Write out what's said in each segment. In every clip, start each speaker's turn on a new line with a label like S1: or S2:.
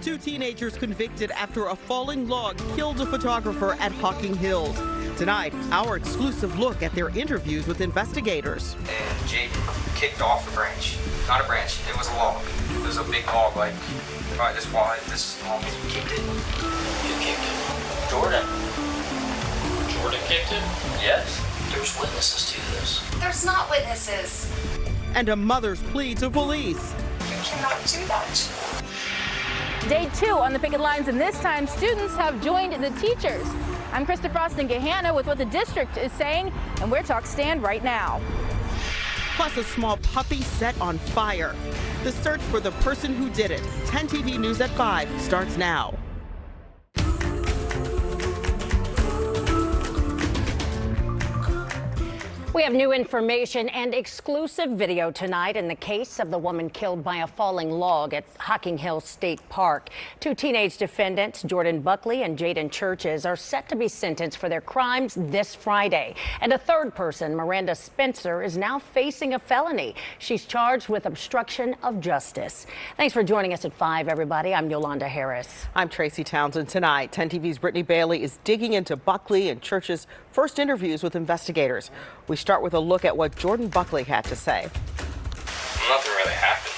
S1: Two teenagers convicted after a falling log killed a photographer at Hocking Hills. Tonight, our exclusive look at their interviews with investigators.
S2: And Jaden kicked off the branch. Not a branch, it was a log. It was a big log, like probably this wide, this long. You kicked it? You kicked it. Jordan. Jordan kicked it? Yes. There's witnesses to this.
S3: There's not witnesses.
S1: And a mother's plea to police.
S3: You cannot do that.
S4: Day 2 on the picket lines, and this time students have joined the teachers. I'm Krista Frost in Gahanna with what the district is saying, and where talks stand right now.
S1: Plus a small puppy set on fire. The search for the person who did it. 10 TV News at 5 starts now.
S5: We have new information and exclusive video tonight in the case of the woman killed by a falling log at Hocking Hills State Park. Two teenage defendants, Jordan Buckley and Jaden Churches, are set to be sentenced for their crimes this Friday. And a third person, Miranda Spencer, is now facing a felony. She's charged with obstruction of justice. Thanks for joining us at 5, everybody. I'm Yolanda Harris.
S1: I'm Tracy Townsend. Tonight, 10 TV's Brittany Bailey is digging into Buckley and Church's first interviews with investigators. We start with a look at what Jordan Buckley had to say.
S2: Nothing really happened.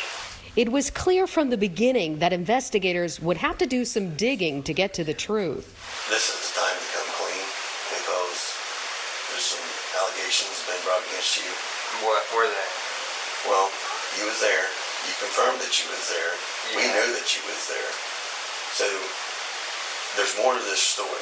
S6: It was clear from the beginning that investigators would have to do some digging to get to the truth.
S7: This is the time to come clean because there's some allegations been brought against you.
S2: What were they?
S7: Well, you was there. You confirmed that you was there.
S2: Yeah.
S7: We knew that you was there. So there's more to this story.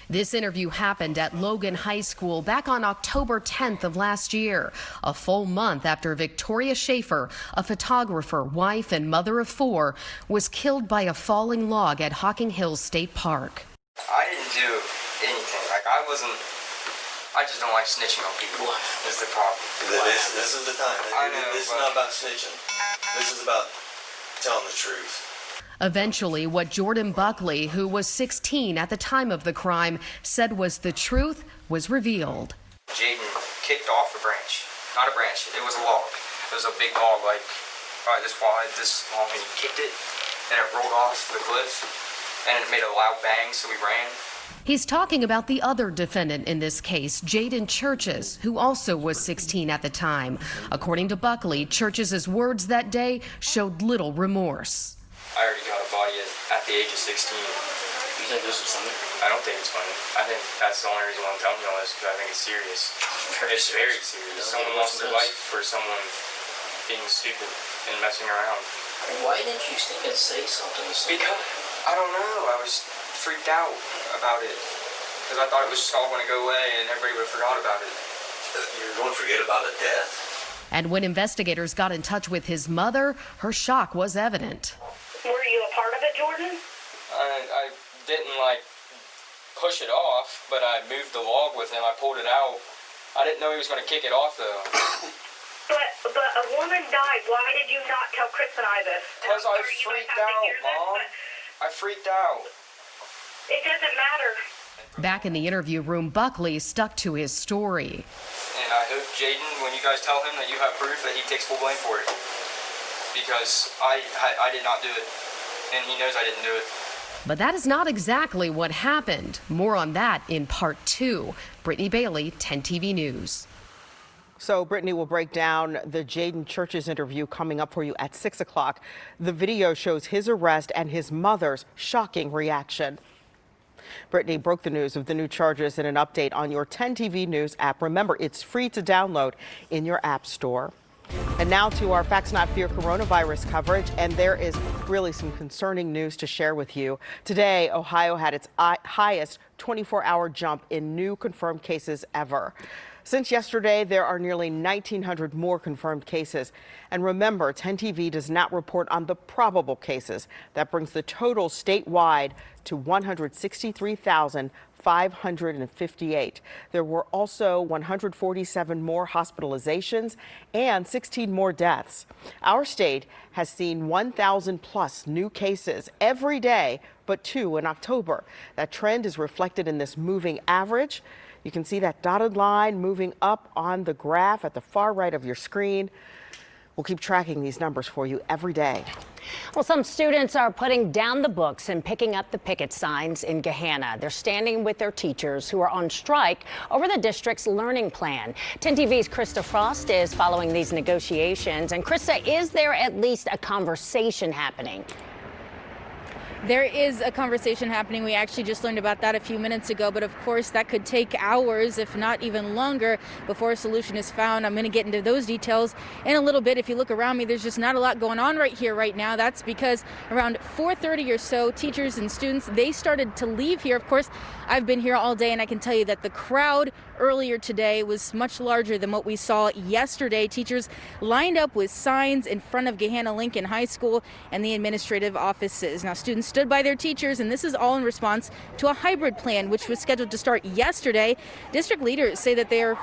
S6: This interview happened at Logan High School back on October 10th of last year, a full month after Victoria Schaefer, a photographer, wife, and mother of 4, was killed by a falling log at Hocking Hills State Park.
S2: I didn't do anything. I just don't like snitching on people. Is the problem.
S7: This is the time.
S2: I know,
S7: this is not about snitching. This is about telling the truth.
S6: Eventually, what Jordan Buckley, who was 16 at the time of the crime, said was the truth was revealed.
S2: Jaden kicked off the branch. Not a branch, it was a log. It was a big log, like probably this wide, this long, and he kicked it, and it rolled off the cliff, and it made a loud bang, so we ran.
S6: He's talking about the other defendant in this case, Jaden Churches, who also was 16 at the time. According to Buckley, Churches' words that day showed little remorse.
S2: I already got a body at the age of 16. You think this is funny? I don't think it's funny. I think that's the only reason why I'm telling you all this, because I think it's serious. It's very serious. Someone lost their life for someone being stupid and messing around.
S8: Why didn't you think and say something?
S2: Because, I don't know, I was freaked out about it. Because I thought it was just all going to go away and everybody would have forgot about it.
S7: You're going to forget about a death?
S6: And when investigators got in touch with his mother, her shock was evident.
S9: Were you a part of it, Jordan?
S2: I didn't push it off, but I moved the log with him. I pulled it out. I didn't know he was going to kick it off though.
S9: But a woman died. Why did you not tell Chris and I this?
S2: Because I freaked out, Mom. I freaked out.
S9: It doesn't matter.
S6: Back in the interview room, Buckley stuck to his story.
S2: And I hope Jaden, when you guys tell him that you have proof, that he takes full blame for it. Because I did not do it, and he knows I didn't do it.
S6: But that is not exactly what happened. More on that in part 2. Brittany Bailey, 10 TV News.
S1: So Brittany will break down the Jaden Churches interview coming up for you at 6 o'clock. The video shows his arrest and his mother's shocking reaction. Brittany broke the news of the new charges in an update on your 10 TV News app. Remember, it's free to download in your app store. And now to our Facts Not Fear coronavirus coverage, and there is really some concerning news to share with you. Today, Ohio had its highest 24-hour jump in new confirmed cases ever. Since yesterday, there are nearly 1,900 more confirmed cases. And remember, 10 TV does not report on the probable cases. That brings the total statewide to 163,558. There were also 147 more hospitalizations and 16 more deaths. Our state has seen 1,000 plus new cases every day, but 2 in October. That trend is reflected in this moving average. You can see that dotted line moving up on the graph at the far right of your screen. We'll keep tracking these numbers for you every day.
S5: Well, some students are putting down the books and picking up the picket signs in Gahanna. They're standing with their teachers who are on strike over the district's learning plan. 10 TV's Krista Frost is following these negotiations. And Krista, is there at least a conversation happening?
S4: There is a conversation happening. We actually just learned about that a few minutes ago, but of course that could take hours, if not even longer, before a solution is found. I'm going to get into those details in a little bit. If you look around me, there's just not a lot going on right here right now. That's because around 4:30 or so, teachers and students, they started to leave here. Of course, I've been here all day, and I can tell you that the crowd earlier today was much larger than what we saw yesterday. Teachers lined up with signs in front of Gahanna Lincoln High School and the administrative offices. Now, students stood by their teachers, and this is all in response to a hybrid plan, which was scheduled to start yesterday. District leaders say that they are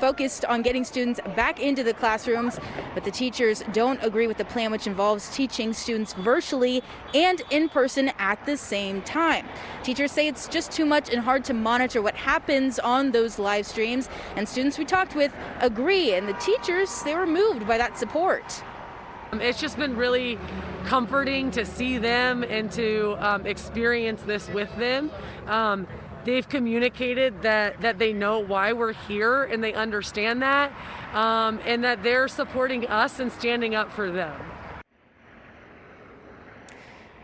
S4: focused on getting students back into the classrooms, but the teachers don't agree with the plan, which involves teaching students virtually and in person at the same time. Teachers say it's just too much and hard to monitor what happens on those live streams, and students we talked with agree, and the teachers, they were moved by that support.
S10: It's just been really comforting to see them and to experience this with them. They've communicated that they know why we're here and they understand that, and that they're supporting us and standing up for them.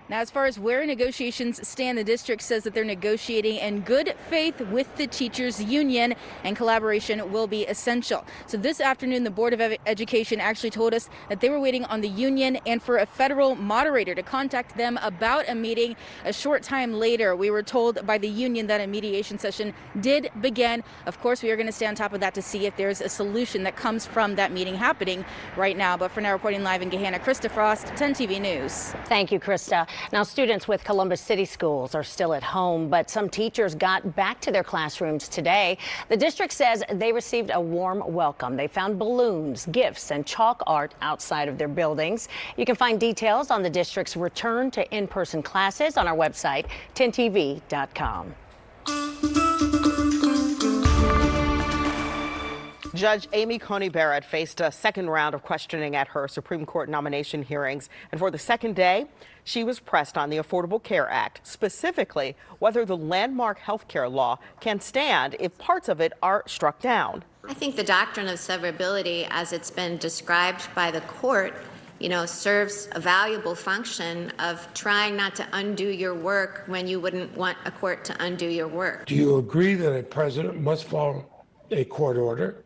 S4: Now, as far as where negotiations stand, the district says that they're negotiating in good faith with the teachers union, and collaboration will be essential. So this afternoon, the Board of Education actually told us that they were waiting on the union and for a federal moderator to contact them about a meeting. A short time later, we were told by the union that a mediation session did begin. Of course, we are going to stay on top of that to see if there's a solution that comes from that meeting happening right now. But for now, reporting live in Gahanna, Krista Frost, 10 TV News.
S5: Thank you, Krista. Now, students with Columbus City Schools are still at home, but some teachers got back to their classrooms today. The district says they received a warm welcome. They found balloons, gifts, and chalk art outside of their buildings. You can find details on the district's return to in-person classes on our website, 10tv.com.
S1: Judge Amy Coney Barrett faced a second round of questioning at her Supreme Court nomination hearings. And for the second day, she was pressed on the Affordable Care Act, specifically whether the landmark health care law can stand if parts of it are struck down.
S11: I think the doctrine of severability, as it's been described by the court, serves a valuable function of trying not to undo your work when you wouldn't want a court to undo your work.
S12: Do you agree that a president must follow a court order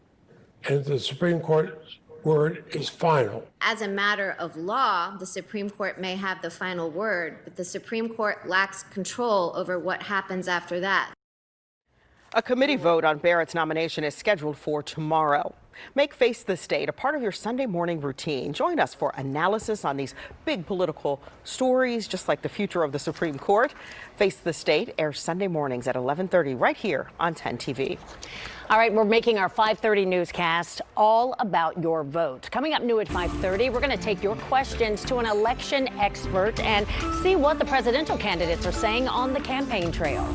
S12: and the Supreme Court's word is final?
S11: As a matter of law, the Supreme Court may have the final word, but the Supreme Court lacks control over what happens after that.
S1: A committee vote on Barrett's nomination is scheduled for tomorrow. Make Face the State a part of your Sunday morning routine. Join us for analysis on these big political stories, just like the future of the Supreme Court. Face the State airs Sunday mornings at 11:30 right here on 10 TV.
S5: All right, we're making our 5:30 newscast all about your vote. Coming up new at 5:30, we're going to take your questions to an election expert and see what the presidential candidates are saying on the campaign trail.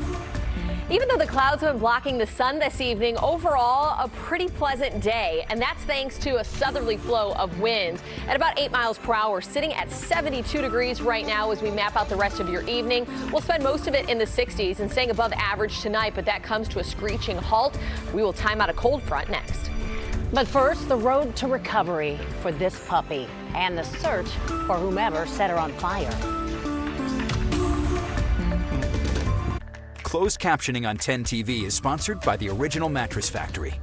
S13: Even though the clouds have been blocking the sun this evening, overall a pretty pleasant day, and that's thanks to a southerly flow of winds at about 8 miles per hour, sitting at 72 degrees right now as we map out the rest of your evening. We'll spend most of it in the 60s and staying above average tonight, but that comes to a screeching halt. We will time out a cold front next.
S5: But first, the road to recovery for this puppy and the search for whomever set her on fire.
S14: Closed captioning on 10 TV is sponsored by the Original Mattress Factory.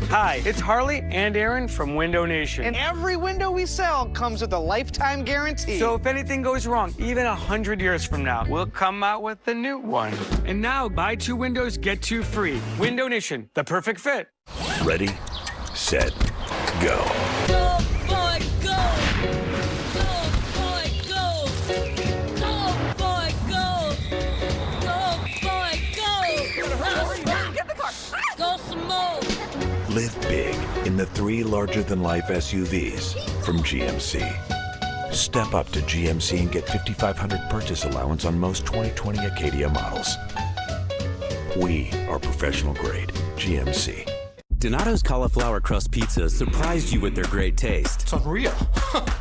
S15: Hi, it's Harley and Aaron from Window Nation.
S16: And every window we sell comes with a lifetime guarantee.
S15: So if anything goes wrong, even 100 years from now, we'll come out with a new one. And now, buy 2 windows, get 2 free. Window Nation, the perfect fit.
S17: Ready, set, go.
S18: Go, boy, go! Go, boy, go! Go, boy, go! Go, boy, go! Get the car! Go some more!
S17: Live big in the 3 larger-than-life SUVs from GMC. Step up to GMC and get $5,500 purchase allowance on most 2020 Acadia models. We are professional grade GMC.
S19: Donato's cauliflower crust pizza surprised you with their great taste.
S20: It's unreal.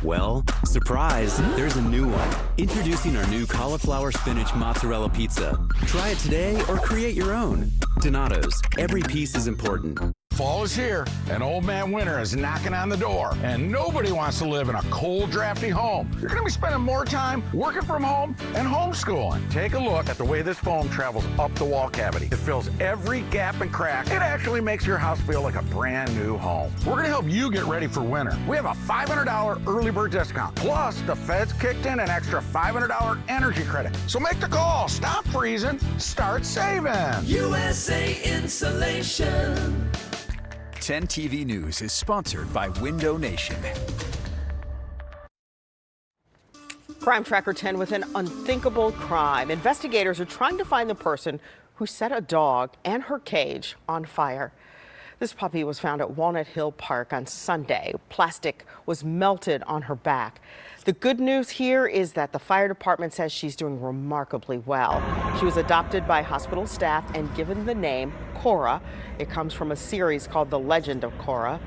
S19: Well, surprise, there's a new one. Introducing our new cauliflower spinach mozzarella pizza. Try it today or create your own. Donato's, every piece is important.
S21: Fall is here, and old man winter is knocking on the door, and nobody wants to live in a cold, drafty home. You're gonna be spending more time working from home and homeschooling. Take a look at the way this foam travels up the wall cavity. It fills every gap and crack. It actually makes your house feel like a brand new home. We're gonna help you get ready for winter. We have a $500 early bird discount. Plus, the feds kicked in an extra $500 energy credit. So make the call, stop freezing, start saving.
S18: USA Insulation.
S14: 10 TV News is sponsored by Window Nation.
S1: Crime Tracker 10 with an unthinkable crime. Investigators are trying to find the person who set a dog and her cage on fire. This puppy was found at Walnut Hill Park on Sunday. Plastic was melted on her back. The good news here is that the fire department says she's doing remarkably well. She was adopted by hospital staff and given the name Cora. It comes from a series called The Legend of Cora.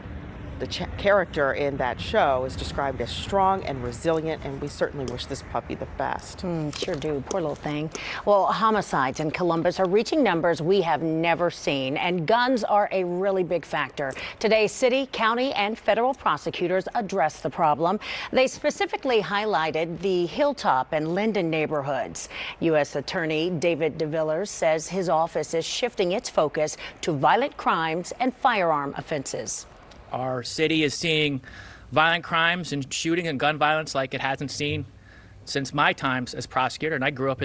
S1: The character in that show is described as strong and resilient, and we certainly wish this puppy the best.
S5: Sure do. Poor little thing. Well, homicides in Columbus are reaching numbers we have never seen, and guns are a really big factor. Today, city, county, and federal prosecutors addressed the problem. They specifically highlighted the Hilltop and Linden neighborhoods. U.S. Attorney David DeVillers says his office is shifting its focus to violent crimes and firearm offenses.
S22: Our city is seeing violent crimes and shooting and gun violence like it hasn't seen since my times as prosecutor, and I grew up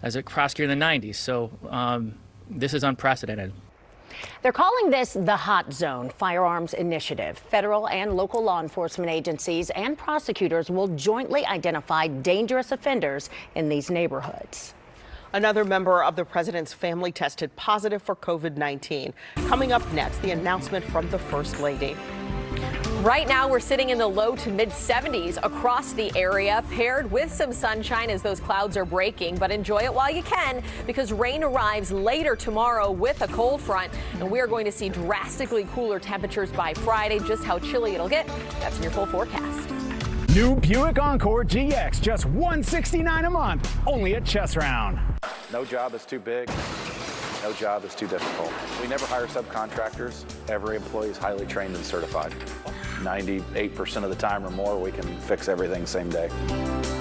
S22: as a prosecutor in the 90s, so this is unprecedented.
S5: They're calling this the Hot Zone Firearms Initiative. Federal and local law enforcement agencies and prosecutors will jointly identify dangerous offenders in these neighborhoods.
S1: Another member of the president's family tested positive for COVID-19. Coming up next, the announcement from the First Lady.
S13: Right now, we're sitting in the low to mid 70s across the area, paired with some sunshine as those clouds are breaking. But enjoy it while you can, because rain arrives later tomorrow with a cold front, and we are going to see drastically cooler temperatures by Friday. Just how chilly it'll get, that's in your full forecast.
S23: New Buick Encore GX, just $169 a month, only at Chess Round.
S24: No job is too big. No job is too difficult. We never hire subcontractors. Every employee is highly trained and certified. 98% of the time or more, we can fix everything same day.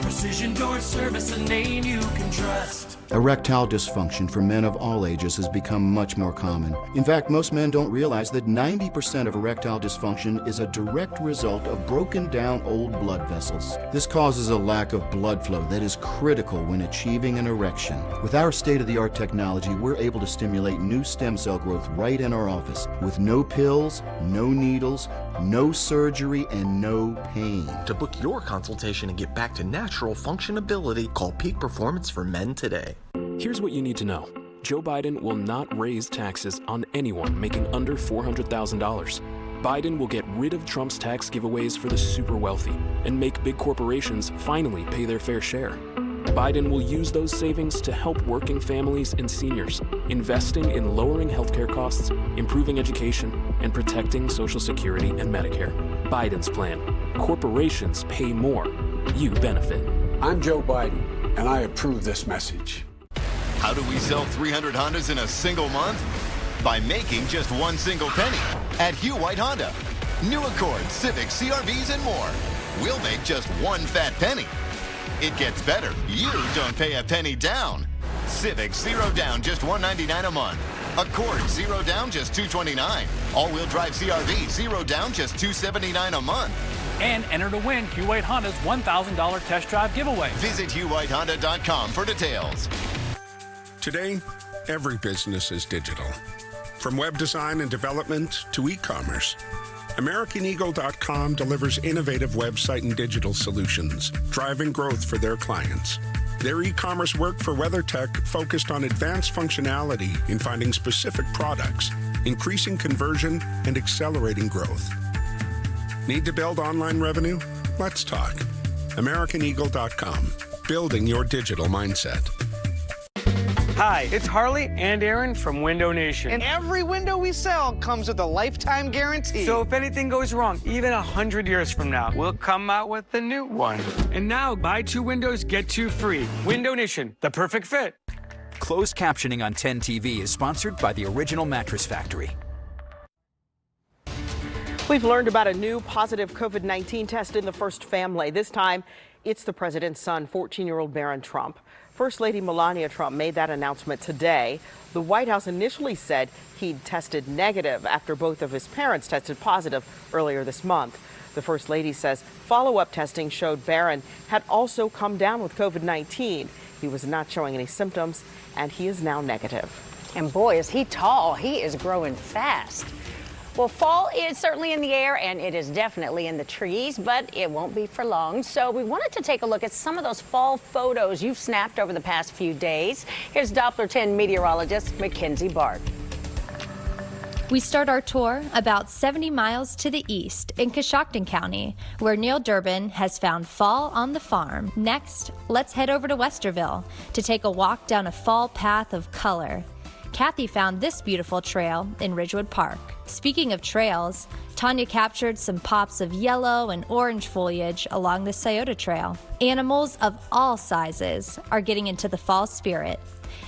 S18: Precision Door Service, a name you can trust.
S25: Erectile dysfunction for men of all ages has become much more common. In fact, most men don't realize that 90% of erectile dysfunction is a direct result of broken down old blood vessels. This causes a lack of blood flow that is critical when achieving an erection. With our state-of-the-art technology, we're able to stimulate new stem cell growth right in our office with no pills, no needles, no surgery, and no pain.
S26: To book your consultation and get back to natural functionability, call Peak Performance for Men today.
S27: Here's what you need to know. Joe Biden will not raise taxes on anyone making under $400,000. Biden will get rid of Trump's tax giveaways for the super wealthy and make big corporations finally pay their fair share. Biden will use those savings to help working families and seniors, investing in lowering healthcare costs, improving education, and protecting Social Security and Medicare. Biden's plan. Corporations pay more. You benefit.
S28: I'm Joe Biden, and I approve this message.
S29: How do we sell 300 Hondas in a single month? By making just one single penny at Hugh White Honda. New Accord, Civic, CRVs, and more. We'll make just one fat penny. It gets better. You don't pay a penny down. Civic, 0 down, just $199 a month. Accord, 0 down, just $229. All-wheel drive CRV, 0 down, just $279 a month.
S30: And enter to win Hugh White Honda's $1,000 test drive giveaway.
S29: Visit HughWhiteHonda.com for details.
S31: Today, every business is digital. From web design and development to e-commerce, AmericanEagle.com delivers innovative website and digital solutions, driving growth for their clients. Their e-commerce work for WeatherTech focused on advanced functionality in finding specific products, increasing conversion, and accelerating growth. Need to build online revenue? Let's talk. AmericanEagle.com, building your digital mindset.
S15: Hi, it's Harley and Aaron from Window Nation.
S16: And every window we sell comes with a lifetime guarantee.
S15: So if anything goes wrong, even 100 years from now, we'll come out with a new one. And now, buy 2 windows, get 2 free. Window Nation, the perfect fit.
S14: Closed captioning on 10 TV is sponsored by the Original Mattress Factory.
S1: We've learned about a new positive COVID-19 test in the first family. This time, it's the president's son, 14-year-old Barron Trump. First Lady Melania Trump made that announcement today. The White House initially said he'd tested negative after both of his parents tested positive earlier this month. The First Lady says follow-up testing showed Barron had also come down with COVID-19. He was not showing any symptoms, and he is now negative.
S5: And boy, is he tall. He is growing fast. Well, fall is certainly in the air, and it is definitely in the trees, but it won't be for long. So we wanted to take a look at some of those fall photos you've snapped over the past few days. Here's Doppler 10 meteorologist Mackenzie Bart.
S2: We start our tour about 70 miles to the east in Coshocton County, where Neil Durbin has found fall on the farm. Next, let's head over to Westerville to take a walk down a fall path of color. Kathy found this beautiful trail in Ridgewood Park. Speaking of trails, Tanya captured some pops of yellow and orange foliage along the Scioto Trail. Animals of all sizes are getting into the fall spirit.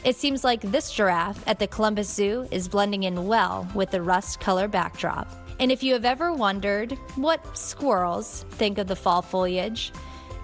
S2: It seems like this giraffe at the Columbus Zoo is blending in well with the rust color backdrop. And if you have ever wondered what squirrels think of the fall foliage,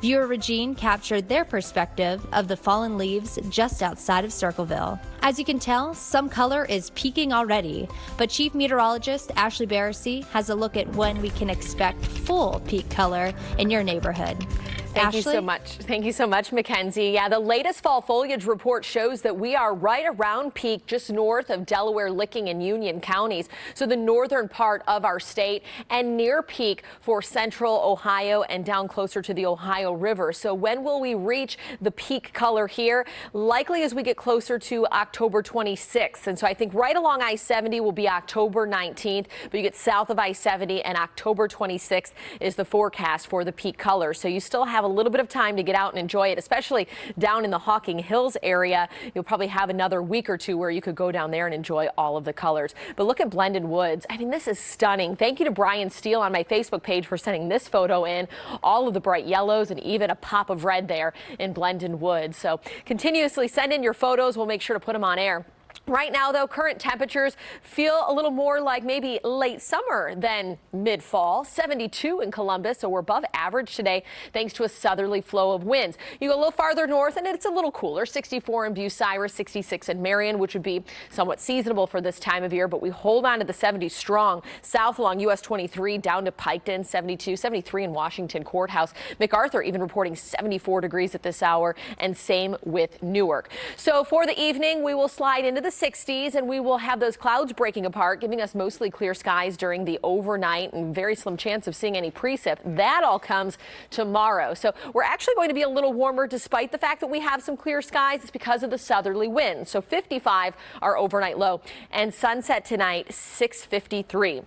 S2: viewer Regine captured their perspective of the fallen leaves just outside of Circleville. As you can tell, some color is peaking already, but Chief Meteorologist Ashley Barrissey has a look at when we can expect full peak color in your neighborhood.
S13: Thank you so much. Thank you so much, Mackenzie. Yeah, the latest fall foliage report shows that we are right around peak just north of Delaware, Licking, and Union counties. So the northern part of our state, and near peak for central Ohio and down closer to the Ohio River. So when will we reach the peak color here? Likely as we get closer to October 26th. And so I think right along I-70 will be October 19th, but you get south of I-70 and October 26th is the forecast for the peak color. So you still have a little bit of time to get out and enjoy it, especially down in the Hocking Hills area. You'll probably have another week or two where you could go down there and enjoy all of the colors. But look at Blended Woods. I mean, this is stunning. Thank you to Brian Steele on my Facebook page for sending this photo in. All of the bright yellows and even a pop of red there in Blended Woods. So continuously send in your photos. We'll make sure to put them on air. Right now, though, current temperatures feel a little more like maybe late summer than mid-fall. 72 in Columbus, so we're above average today thanks to a southerly flow of winds. You go a little farther north and it's a little cooler. 64 in Bucyrus, 66 in Marion, which would be somewhat seasonable for this time of year, but we hold on to the 70s strong. South along US 23 down to Piketon, 72, 73 in Washington Courthouse. MacArthur even reporting 74 degrees at this hour, and same with Newark. So for the evening, we will slide into the 60s, and we will have those clouds breaking apart, giving us mostly clear skies during the overnight and very slim chance of seeing any precip. That all comes tomorrow. So we're actually going to be a little warmer despite the fact that we have some clear skies. It's because of the southerly wind. So 55 our overnight low, and sunset tonight 6:53.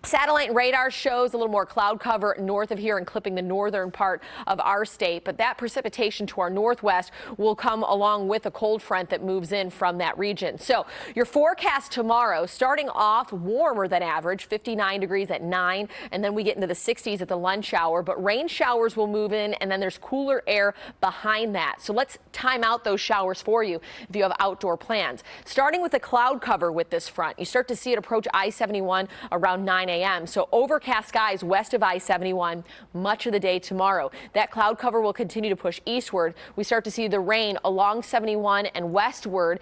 S13: Satellite and radar shows a little more cloud cover north of here and clipping the northern part of our state, but that precipitation to our northwest will come along with a cold front that moves in from that region. So your forecast tomorrow, starting off warmer than average, 59 degrees at 9, and then we get into the 60s at the lunch hour, but rain showers will move in, and then there's cooler air behind that. So let's time out those showers for you if you have outdoor plans. Starting with the cloud cover with this front, you start to see it approach I-71 around 9 a.m. So overcast skies west of I-71 much of the day tomorrow. That cloud cover will continue to push eastward. We start to see the rain along 71 and westward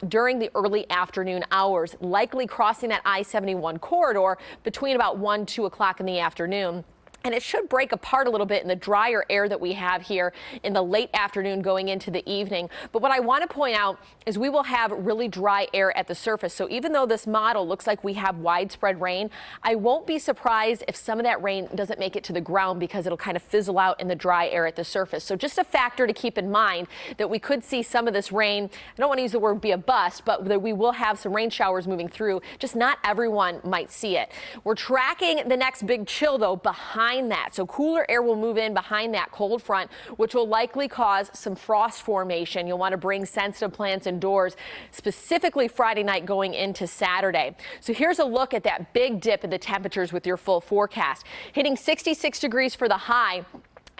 S13: during the early afternoon hours, likely crossing that I-71 corridor between about 1, 2 o'clock in the afternoon. And it should break apart a little bit in the drier air that we have here in the late afternoon going into the evening. But what I want to point out is we will have really dry air at the surface. So even though this model looks like we have widespread rain, I won't be surprised if some of that rain doesn't make it to the ground because it'll kind of fizzle out in the dry air at the surface. So just a factor to keep in mind that we could see some of this rain. I don't want to use the word be a bust, but that we will have some rain showers moving through. Just not everyone might see it. We're tracking the next big chill, though, behind behind that. So cooler air will move in behind that cold front, which will likely cause some frost formation. You'll want to bring sensitive plants indoors, specifically Friday night going into Saturday. So here's a look at that big dip in the temperatures with your full forecast. Hitting 66 degrees for the high.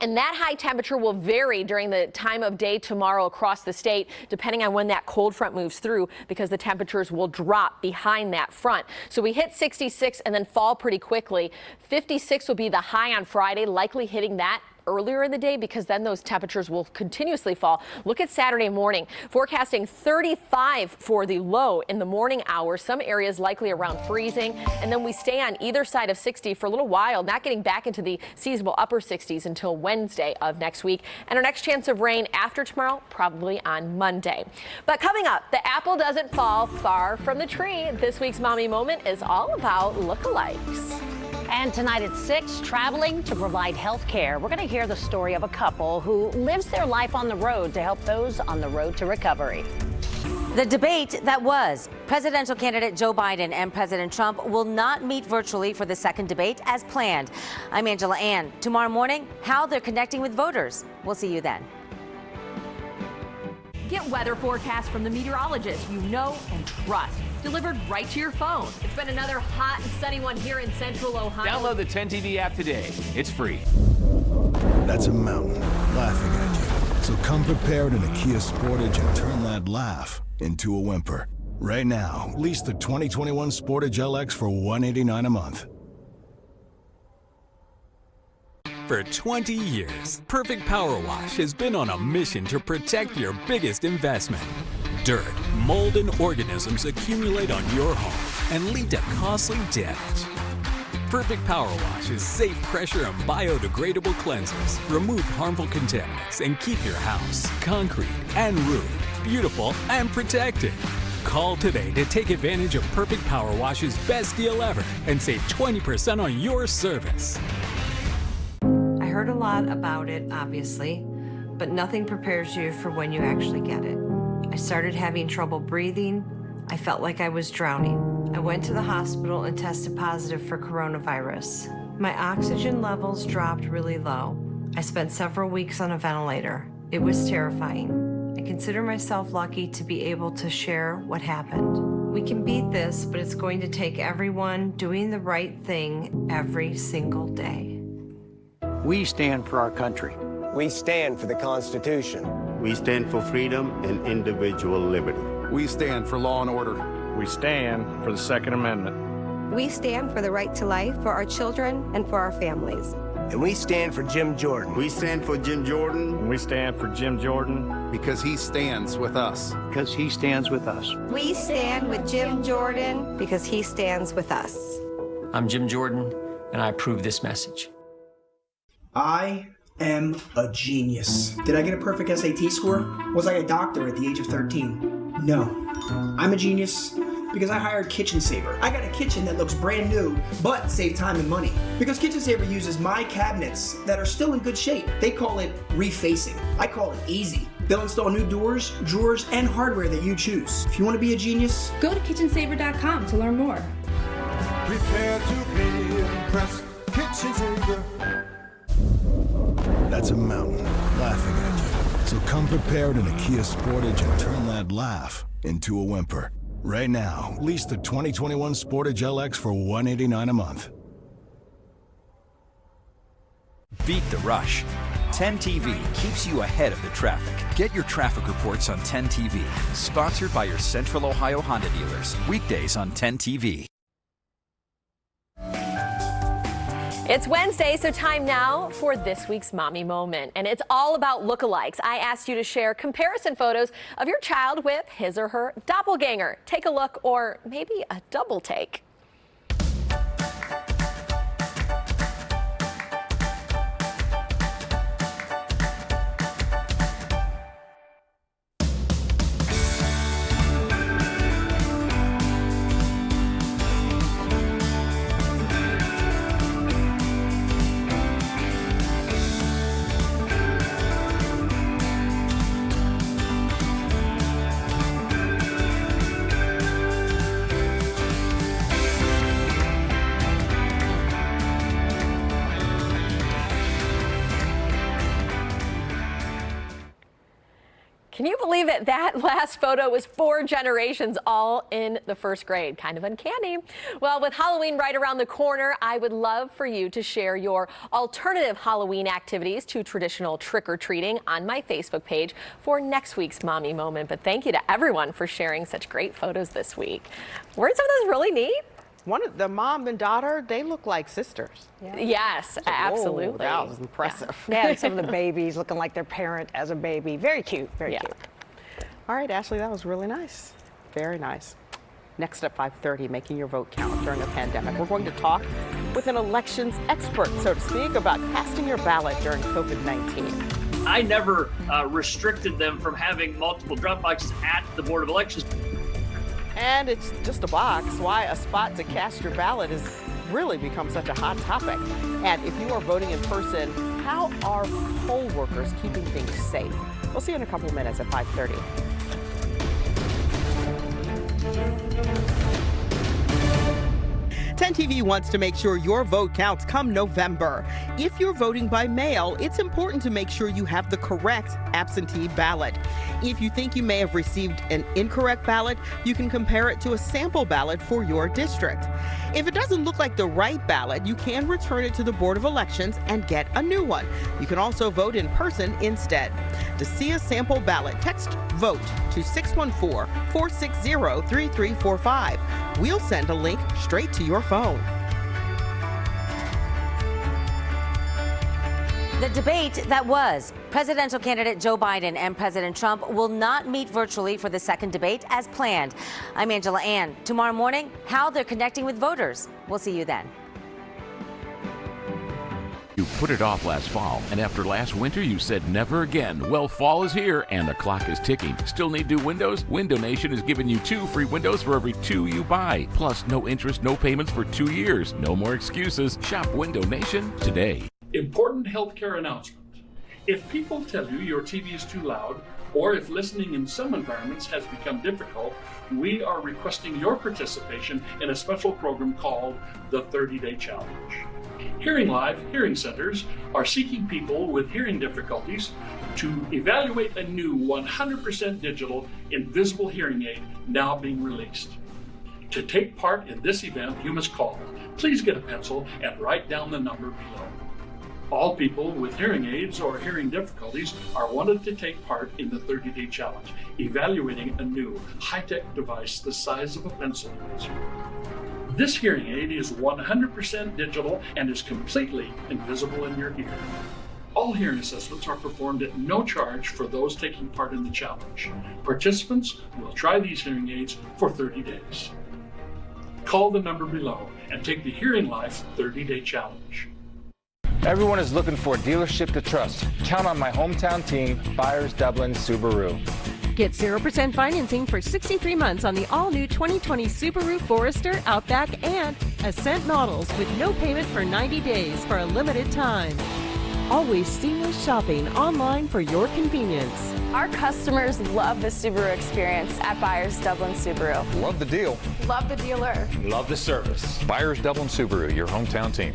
S13: And that high temperature will vary during the time of day tomorrow across the state, depending on when that cold front moves through, because the temperatures will drop behind that front. So we hit 66 and then fall pretty quickly. 56 will be the high on Friday, likely hitting that earlier in the day because then those temperatures will continuously fall. Look at Saturday morning, forecasting 35 for the low in the morning hours. Some areas likely around freezing, and then we stay on either side of 60 for a little while, not getting back into the seasonable upper 60s until Wednesday of next week. And our next chance of rain after tomorrow, probably on Monday. But coming up, the apple doesn't fall far from the tree. This week's Mommy Moment is all about lookalikes.
S5: And tonight at 6, traveling to provide health care. We're going to hear the story of a couple who lives their life on the road to help those on the road to recovery.
S3: The debate that was presidential candidate Joe Biden and President Trump will not meet virtually for the second debate as planned. I'm Angela Ann. Tomorrow morning, how they're connecting with voters. We'll see you then.
S13: Get weather forecasts from the meteorologist you know and trust, delivered right to your phone. It's been another hot and sunny one here in central Ohio.
S4: Download the 10 TV app today. It's free.
S6: That's a mountain laughing at you. So come prepared in a Kia Sportage and turn that laugh into a whimper. Right now, lease the 2021 Sportage LX for $189 a month.
S27: For 20 years, Perfect Power Wash has been on a mission to protect your biggest investment. Dirt, mold, and organisms accumulate on your home and lead to costly damage. Perfect Power Wash's safe pressure and biodegradable cleansers remove harmful contaminants and keep your house, concrete, and roof beautiful and protected. Call today to take advantage of Perfect Power Wash's best deal ever and save 20% on your service.
S7: I heard a lot about it, obviously, but nothing prepares you for when you actually get it. I started having trouble breathing. I felt like I was drowning. I went to the hospital and tested positive for coronavirus. My oxygen levels dropped really low. I spent several weeks on a ventilator. It was terrifying. I consider myself lucky to be able to share what happened. We can beat this, but it's going to take everyone doing the right thing every single day.
S8: We stand for our country.
S9: We stand for the Constitution.
S10: We stand for freedom and individual liberty.
S11: We stand for law and order. We stand for the Second Amendment.
S12: We stand for the right to life for our children and for our families.
S9: And we stand for Jim Jordan.
S10: We stand for Jim Jordan.
S11: And we stand for Jim Jordan
S10: because he stands with us.
S8: Because he stands with us.
S12: We stand with Jim Jordan because he stands with us.
S17: I'm Jim Jordan, and I approve this message.
S20: I am a genius. Did I get a perfect SAT score? Was I a doctor at the age of 13? No. I'm a genius because I hired Kitchen Saver. I got a kitchen that looks brand new, but save time and money. Because Kitchen Saver uses my cabinets that are still in good shape. They call it refacing. I call it easy. They'll install new doors, drawers, and hardware that you choose. If you want to be a genius,
S32: go to kitchensaver.com to learn more.
S6: Prepare to be impressed. Kitchen Saver. That's a mountain laughing at you. So come prepared in a Kia Sportage and turn that laugh into a whimper. Right now, lease the 2021 Sportage LX for $189 a month.
S14: Beat the rush. 10 TV keeps you ahead of the traffic. Get your traffic reports on 10 TV. Sponsored by your Central Ohio Honda dealers. Weekdays on 10 TV.
S13: It's Wednesday, so time now for this week's Mommy Moment. And it's all about lookalikes. I asked you to share comparison photos of your child with his or her doppelganger. Take a look, or maybe a double take. Can you believe it? That last photo was 4 generations all in the first grade. Kind of uncanny. Well, with Halloween right around the corner, I would love for you to share your alternative Halloween activities to traditional trick-or-treating on my Facebook page for next week's Mommy Moment. But thank you to everyone for sharing such great photos this week. Weren't some of those really neat?
S1: One of the mom and daughter, they look like sisters.
S13: Yeah. Yes, absolutely.
S1: Whoa, that was impressive.
S5: Yeah, and some of the babies looking like their parent as a baby. Very cute, very cute.
S1: All right, Ashley, that was really nice. Very nice. Next at 5:30, making your vote count during a pandemic. We're going to talk with an elections expert, so to speak, about casting your ballot during COVID-19.
S18: I never restricted them from having multiple drop boxes at the Board of Elections.
S1: And it's just a box. Why a spot to cast your ballot has really become such a hot topic. And if you are voting in person, how are poll workers keeping things safe? We'll see you in a couple of minutes at 5:30. 10 TV wants to make sure your vote counts come November. If you're voting by mail, it's important to make sure you have the correct absentee ballot. If you think you may have received an incorrect ballot, you can compare it to a sample ballot for your district. If it doesn't look like the right ballot, you can return it to the Board of Elections and get a new one. You can also vote in person instead. To see a sample ballot, text VOTE to 614-460-3345. We'll send a link straight to your phone.
S3: The debate that was. Presidential candidate Joe Biden and President Trump will not meet virtually for the second debate as planned. I'm Angela Ann. Tomorrow morning, how they're connecting with voters. We'll see you then.
S19: You put it off last fall, and after last winter you said never again. Well, fall is here, and the clock is ticking. Still need new windows? Window Nation is giving you 2 free windows for every 2 you buy. Plus, no interest, no payments for 2 years. No more excuses. Shop Window Nation today.
S21: Important healthcare announcement. If people tell you your TV is too loud, or if listening in some environments has become difficult, we are requesting your participation in a special program called the 30-Day Challenge. Hearing Live hearing centers are seeking people with hearing difficulties to evaluate a new 100% digital invisible hearing aid now being released. To take part in this event, you must call. Please get a pencil and write down the number below. All people with hearing aids or hearing difficulties are wanted to take part in the 30-Day Challenge, evaluating a new high-tech device the size of a pencil eraser. This hearing aid is 100% digital and is completely invisible in your ear. All hearing assessments are performed at no charge for those taking part in the challenge. Participants will try these hearing aids for 30 days. Call the number below and take the Hearing Life 30-Day Challenge.
S22: Everyone is looking for a dealership to trust. Count on my hometown team, Byers Dublin Subaru.
S23: Get 0% financing for 63 months on the all-new 2020 Subaru Forester, Outback, and Ascent models with no payment for 90 days for a limited time. Always seamless shopping online for your convenience.
S24: Our customers love the Subaru experience at Byers Dublin Subaru.
S22: Love the deal.
S24: Love the dealer.
S22: Love the service. Byers Dublin Subaru, your hometown team.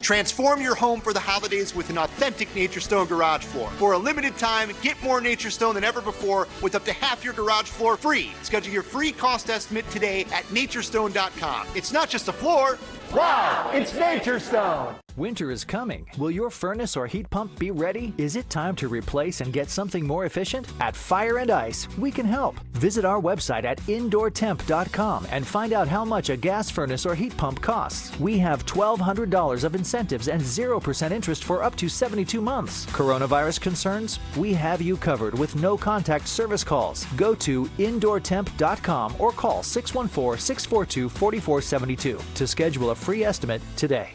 S25: Transform your home for the holidays with an authentic Nature Stone garage floor. For a limited time, get more Nature Stone than ever before with up to half your garage floor free. Schedule your free cost estimate today at naturestone.com. It's not just a floor.
S26: Wow, it's Nature Stone.
S28: Winter is coming. Will your furnace or heat pump be ready? Is it time to replace and get something more efficient? At Fire and Ice, we can help. Visit our website at indoortemp.com and find out how much a gas furnace or heat pump costs. We have $1,200 of incentives and 0% interest for up to 72 months. Coronavirus concerns? We have you covered with no contact service calls. Go to indoortemp.com or call 614-642-4472 to schedule a free estimate today.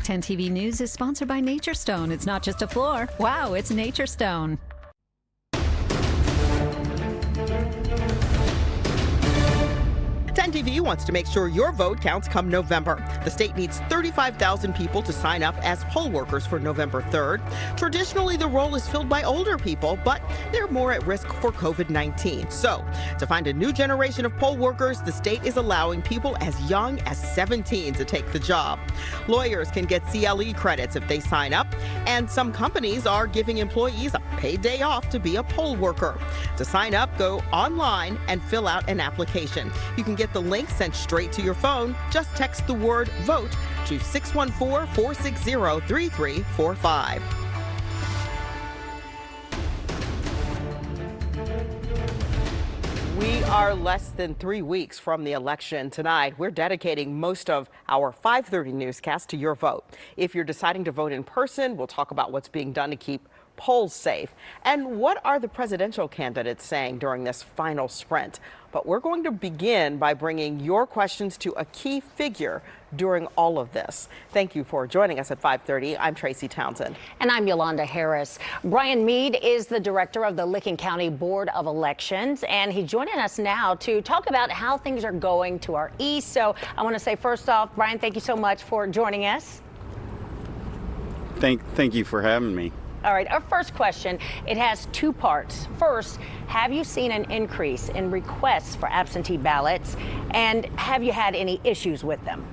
S32: 10 TV News is sponsored by Nature Stone. It's not just a floor. Wow, it's Nature Stone.
S1: 10 TV wants to make sure your vote counts come November. The state needs 35,000 people to sign up as poll workers for November 3rd. Traditionally, the role is filled by older people, but they're more at risk for COVID-19. So, to find a new generation of poll workers, the state is allowing people as young as 17 to take the job. Lawyers can get CLE credits if they sign up, And some companies are giving employees a paid day off to be a poll worker. To sign up, go online and fill out an application. You can get the link sent straight to your phone. Just text the word VOTE to 614-460-3345. We are less than 3 weeks from the election tonight. We're dedicating most of our 5:30 newscast to your vote. If you're deciding to vote in person, we'll talk about what's being done to keep polls safe. And what are the presidential candidates saying during this final sprint? But we're going to begin by bringing your questions to a key figure during all of this. Thank you for joining us at 5:30. I'm Tracy Townsend.
S5: And I'm Yolanda Harris. Brian Mead is the director of the Licking County Board of Elections, and he's joining us now to talk about how things are going to our east. So I want to say, first off, Brian, thank you so much for joining us.
S2: Thank you for having me.
S5: All right, our first question, it has two parts. First, have you seen an increase in requests for absentee ballots, and have you had any issues with them?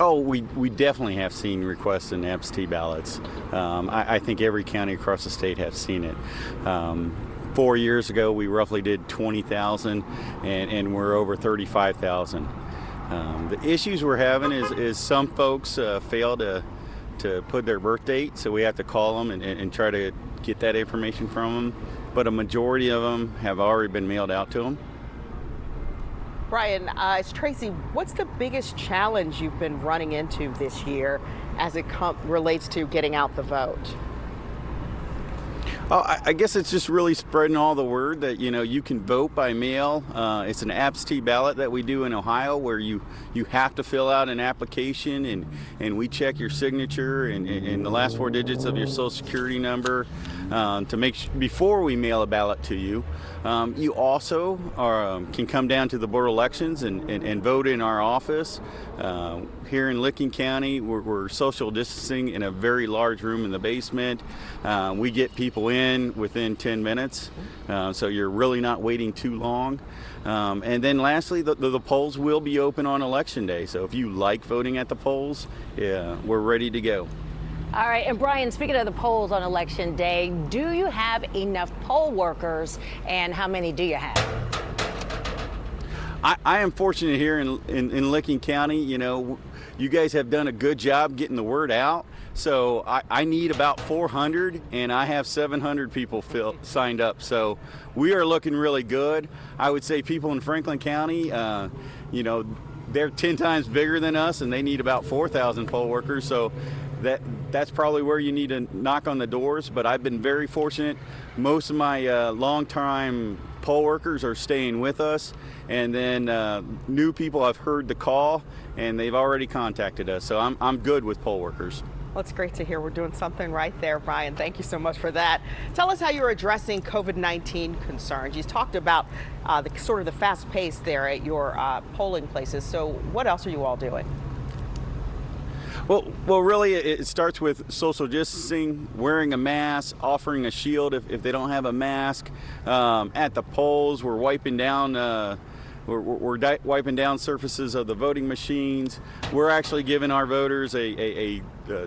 S2: Oh, we definitely have seen requests in absentee ballots. I think every county across the state has seen it. 4 years ago, we roughly did 20,000, and we're over 35,000. The issues we're having is some folks fail to put their birth date, so we have to call them and try to get that information from them. But a majority of them have already been mailed out to them.
S1: Brian, it's Tracy. What's the biggest challenge you've been running into this year as it relates to getting out the vote?
S2: Oh, I guess it's just really spreading all the word that, you can vote by mail. It's an absentee ballot that we do in Ohio where you have to fill out an application and we check your signature and the last 4 digits of your social security number to before we mail a ballot to you. You also can come down to the Board of Elections and vote in our office. Here in Licking County, we're social distancing in a very large room in the basement. We get people in within 10 minutes, so you're really not waiting too long. And then lastly, the polls will be open on Election Day, so if you like voting at the polls, we're ready to go.
S5: All right, and Brian, speaking of the polls on Election Day, do you have enough poll workers, and how many do you have?
S2: I am fortunate here in Licking County. You guys have done a good job getting the word out. So I need about 400, and I have 700 people signed up. So we are looking really good. I would say people in Franklin County, they're 10 times bigger than us, and they need about 4,000 poll workers. So that's probably where you need to knock on the doors. But I've been very fortunate. Most of my long-time poll workers are staying with us, and then new people have heard the call and they've already contacted us. So I'm good with poll workers.
S1: Well, it's great to hear we're doing something right there, Brian. Thank you so much for that. Tell us how you're addressing COVID-19 concerns. You talked about the fast pace there at your polling places. So what else are you all doing?
S2: Well, really, it starts with social distancing, wearing a mask, offering a shield if they don't have a mask. At the polls, we're wiping down wiping down surfaces of the voting machines. We're actually giving our voters a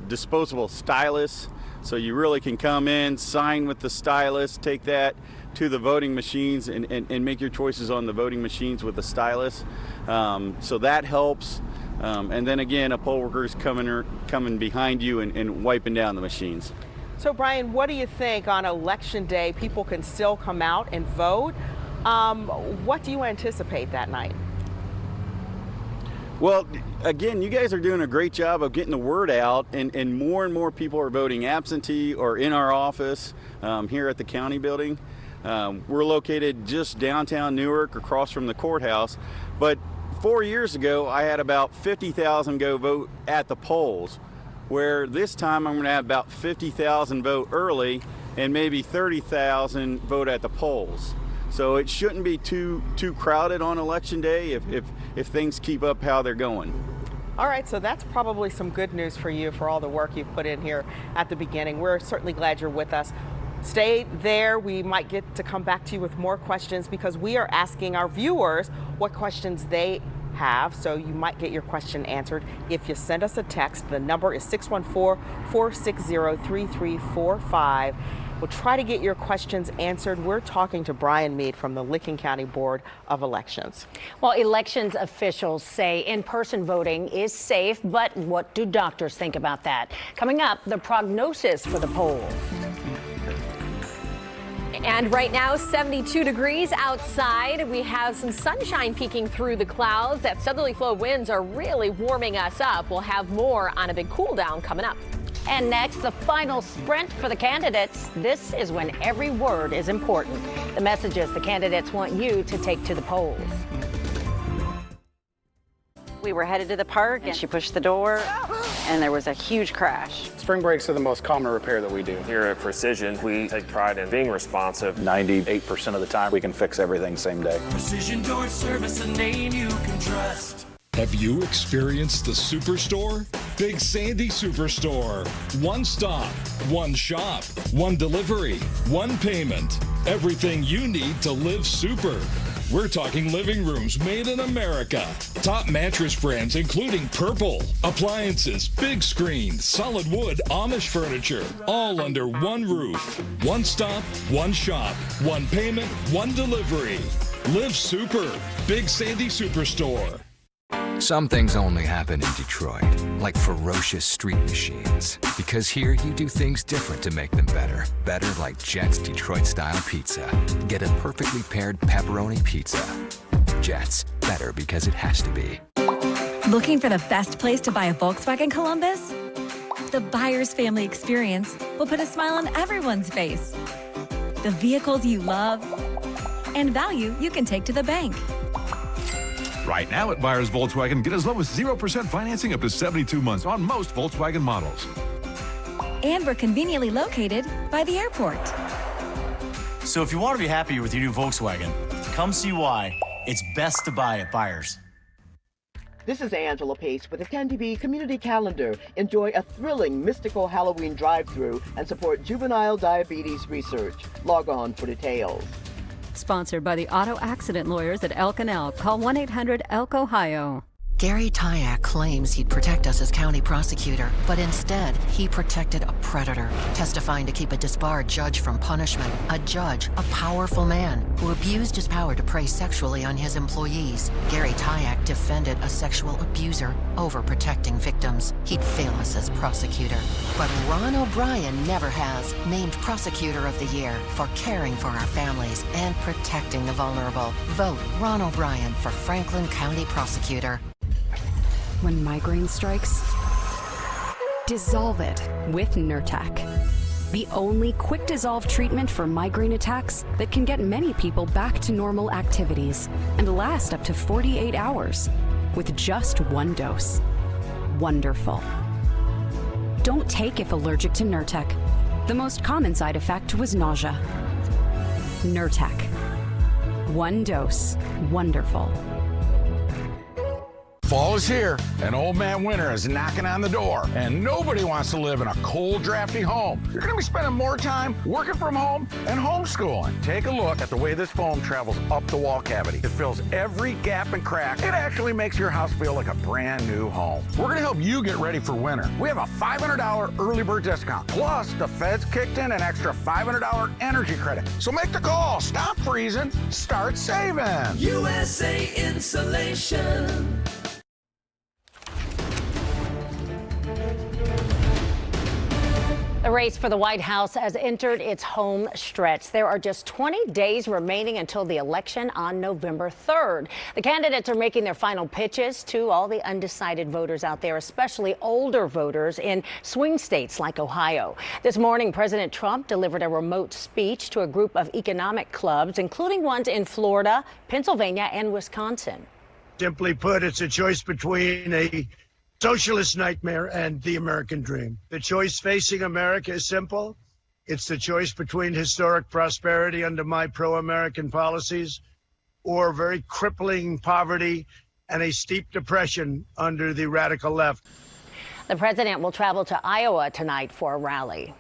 S2: disposable stylus, so you really can come in, sign with the stylus, take that to the voting machines, and make your choices on the voting machines with the stylus. So that helps. And then again, a poll worker is coming behind you and wiping down the machines.
S1: So Brian, what do you think on Election Day? People can still come out and vote. What do you anticipate that night?
S2: Well, again, you guys are doing a great job of getting the word out, and more people are voting absentee or in our office here at the county building. We're located just downtown Newark, across from the courthouse. But 4 years ago, I had about 50,000 go vote at the polls, where this time I'm going to have about 50,000 vote early and maybe 30,000 vote at the polls. So it shouldn't be too crowded on Election Day if things keep up how they're going.
S1: All right, so that's probably some good news for you for all the work you've put in here at the beginning. We're certainly glad you're with us. Stay there. We might get to come back to you with more questions because we are asking our viewers what questions they have, so you might get your question answered if you send us a text. The number is 614-460-3345. We'll try to get your questions answered. We're talking to Brian Mead from the Licking County Board of Elections.
S5: Well, elections officials say in-person voting is safe, but what do doctors think about that? Coming up, the prognosis for the polls.
S13: And right now, 72 degrees outside. We have some sunshine peeking through the clouds. That southerly flow of winds are really warming us up. We'll have more on a big cool down coming up.
S5: And next, the final sprint for the candidates. This is when every word is important. The messages the candidates want you to take to the polls.
S4: We were headed to the park and she pushed the door and there was a huge crash.
S7: Spring brakes are the most common repair that we do.
S8: Here at Precision, we take pride in being responsive.
S9: 98% of the time, we can fix everything same day.
S10: Precision Door Service, a name you can trust.
S11: Have you experienced the Superstore? Big Sandy Superstore. One stop, one shop, one delivery, one payment. Everything you need to live super. We're talking living rooms made in America. Top mattress brands including Purple. Appliances, big screen, solid wood, Amish furniture. All under one roof. One stop, one shop, one payment, one delivery. Live super. Big Sandy Superstore.
S15: Some things only happen in Detroit, like ferocious street machines. Because here you do things different to make them better. Better like Jet's Detroit-style pizza. Get a perfectly paired pepperoni pizza. Jet's, better because it has to be.
S16: Looking for the best place to buy a Volkswagen Columbus? The Buyers Family Experience will put a smile on everyone's face. The vehicles you love and value you can take to the bank.
S27: Right now at Buyers Volkswagen, get as low as 0% financing up to 72 months on most Volkswagen models.
S16: And we're conveniently located by the airport.
S29: So if you want to be happy with your new Volkswagen, come see why it's best to buy at Buyers.
S30: This is Angela Pace with the 10 TV Community Calendar. Enjoy a thrilling, mystical Halloween drive-through and support juvenile diabetes research. Log on for details.
S32: Sponsored by the Auto Accident Lawyers at Elk & Elk. Call 1-800-ELK-OHIO.
S31: Gary Tyak claims he'd protect us as county prosecutor, but instead, he protected a predator, testifying to keep a disbarred judge from punishment. A judge, a powerful man, who abused his power to prey sexually on his employees. Gary Tyak defended a sexual abuser over protecting victims. He'd fail us as prosecutor. But Ron O'Brien never has, named Prosecutor of the Year for caring for our families and protecting the vulnerable. Vote Ron O'Brien for Franklin County Prosecutor.
S33: When migraine strikes, dissolve it with Nurtec. The only quick dissolve treatment for migraine attacks that can get many people back to normal activities and last up to 48 hours with just one dose. Wonderful. Don't take if allergic to Nurtec. The most common side effect was nausea. Nurtec. One dose. Wonderful.
S34: Fall is here, and Old Man Winter is knocking on the door, and nobody wants to live in a cold, drafty home. You're going to be spending more time working from home and homeschooling. Take a look at the way this foam travels up the wall cavity. It fills every gap and crack. It actually makes your house feel like a brand new home. We're going to help you get ready for winter. We have a $500 early bird discount. Plus, the feds kicked in an extra $500 energy credit. So make the call. Stop freezing. Start saving.
S10: USA Insulation.
S5: The race for the White House has entered its home stretch. There are just 20 days remaining until the election on November 3rd. The candidates are making their final pitches to all the undecided voters out there, especially older voters in swing states like Ohio. This morning, President Trump delivered a remote speech to a group of economic clubs, including ones in Florida, Pennsylvania, and Wisconsin.
S35: Simply put, it's a choice between a socialist nightmare and the American dream. The choice facing America is simple. It's the choice between historic prosperity under my pro-American policies or very crippling poverty and a steep depression under the radical left.
S5: The president will travel to Iowa tonight for a rally.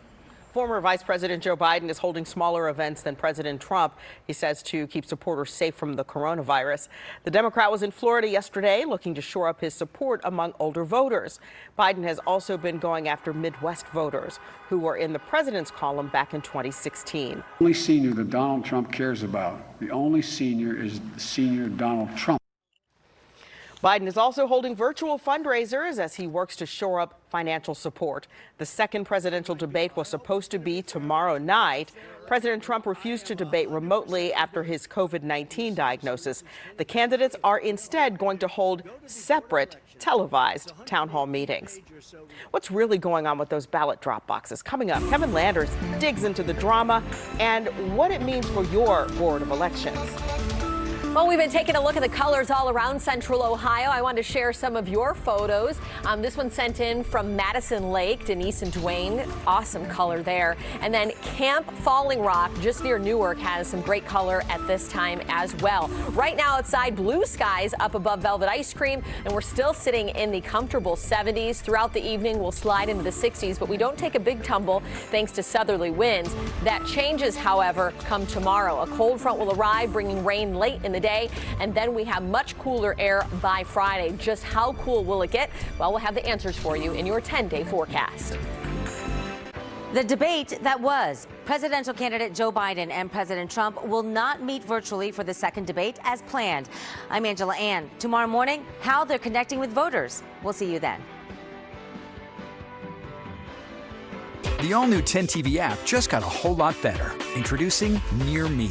S1: Former Vice President Joe Biden is holding smaller events than President Trump, he says, to keep supporters safe from the coronavirus. The Democrat was in Florida yesterday looking to shore up his support among older voters. Biden has also been going after Midwest voters who were in the president's column back in 2016.
S3: The only senior that Donald Trump cares about, the only senior is senior Donald Trump.
S1: Biden is also holding virtual fundraisers as he works to shore up financial support. The second presidential debate was supposed to be tomorrow night. President Trump refused to debate remotely after his COVID-19 diagnosis. The candidates are instead going to hold separate televised town hall meetings. What's really going on with those ballot drop boxes? Coming up, Kevin Landers digs into the drama and what it means for your Board of Elections.
S13: Well, we've been taking a look at the colors all around Central Ohio. I wanted to share some of your photos. This one sent in from Madison Lake, Denise and Dwayne. Awesome color there. And then Camp Falling Rock, just near Newark, has some great color at this time as well. Right now outside, blue skies up above Velvet Ice Cream, and we're still sitting in the comfortable 70s. Throughout the evening, we'll slide into the 60s, but we don't take a big tumble thanks to southerly winds. That changes, however, come tomorrow. A cold front will arrive, bringing rain late in the day, and then we have much cooler air by Friday. Just how cool will it get? Well, we'll have the answers for you in your 10-day forecast.
S6: The debate that was presidential candidate Joe Biden and President Trump will not meet virtually for the second debate as planned. I'm Angela Ann. Tomorrow morning, how they're connecting with voters. We'll see you then.
S12: The all-new 10 TV app just got a whole lot better. Introducing Near Me.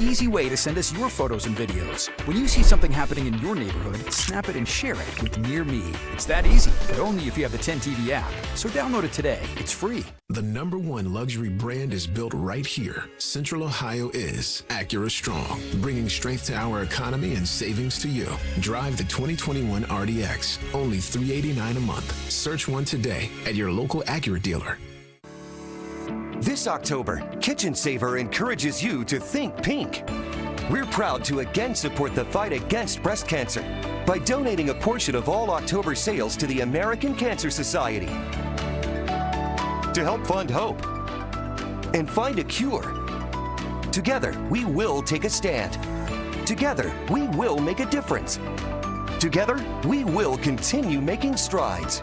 S12: Easy way to send us your photos and videos. When you see something happening in your neighborhood, snap it and share it with Near Me. It's that easy, but only if you have the 10 TV app. So download it today. It's free.
S14: The #1 luxury brand is built right here. Central Ohio is Acura Strong, bringing strength to our economy and savings to you. Drive the 2021 RDX, only $389 a month. Search one today at your local Acura dealer.
S17: This October, Kitchen Saver encourages you to think pink. We're proud to again support the fight against breast cancer by donating a portion of all October sales to the American Cancer Society to help fund hope and find a cure. Together, we will take a stand. Together, we will make a difference. Together, we will continue making strides.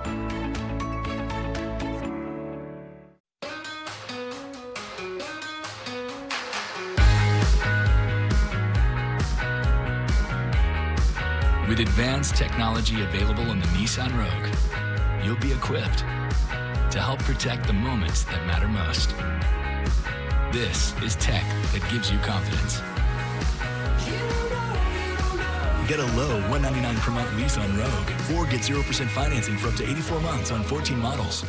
S15: With advanced technology available in the Nissan Rogue, you'll be equipped to help protect the moments that matter most. This is tech that gives you confidence. Get a low $199 per month lease on Rogue, or get 0% financing for up to 84 months on 14 models.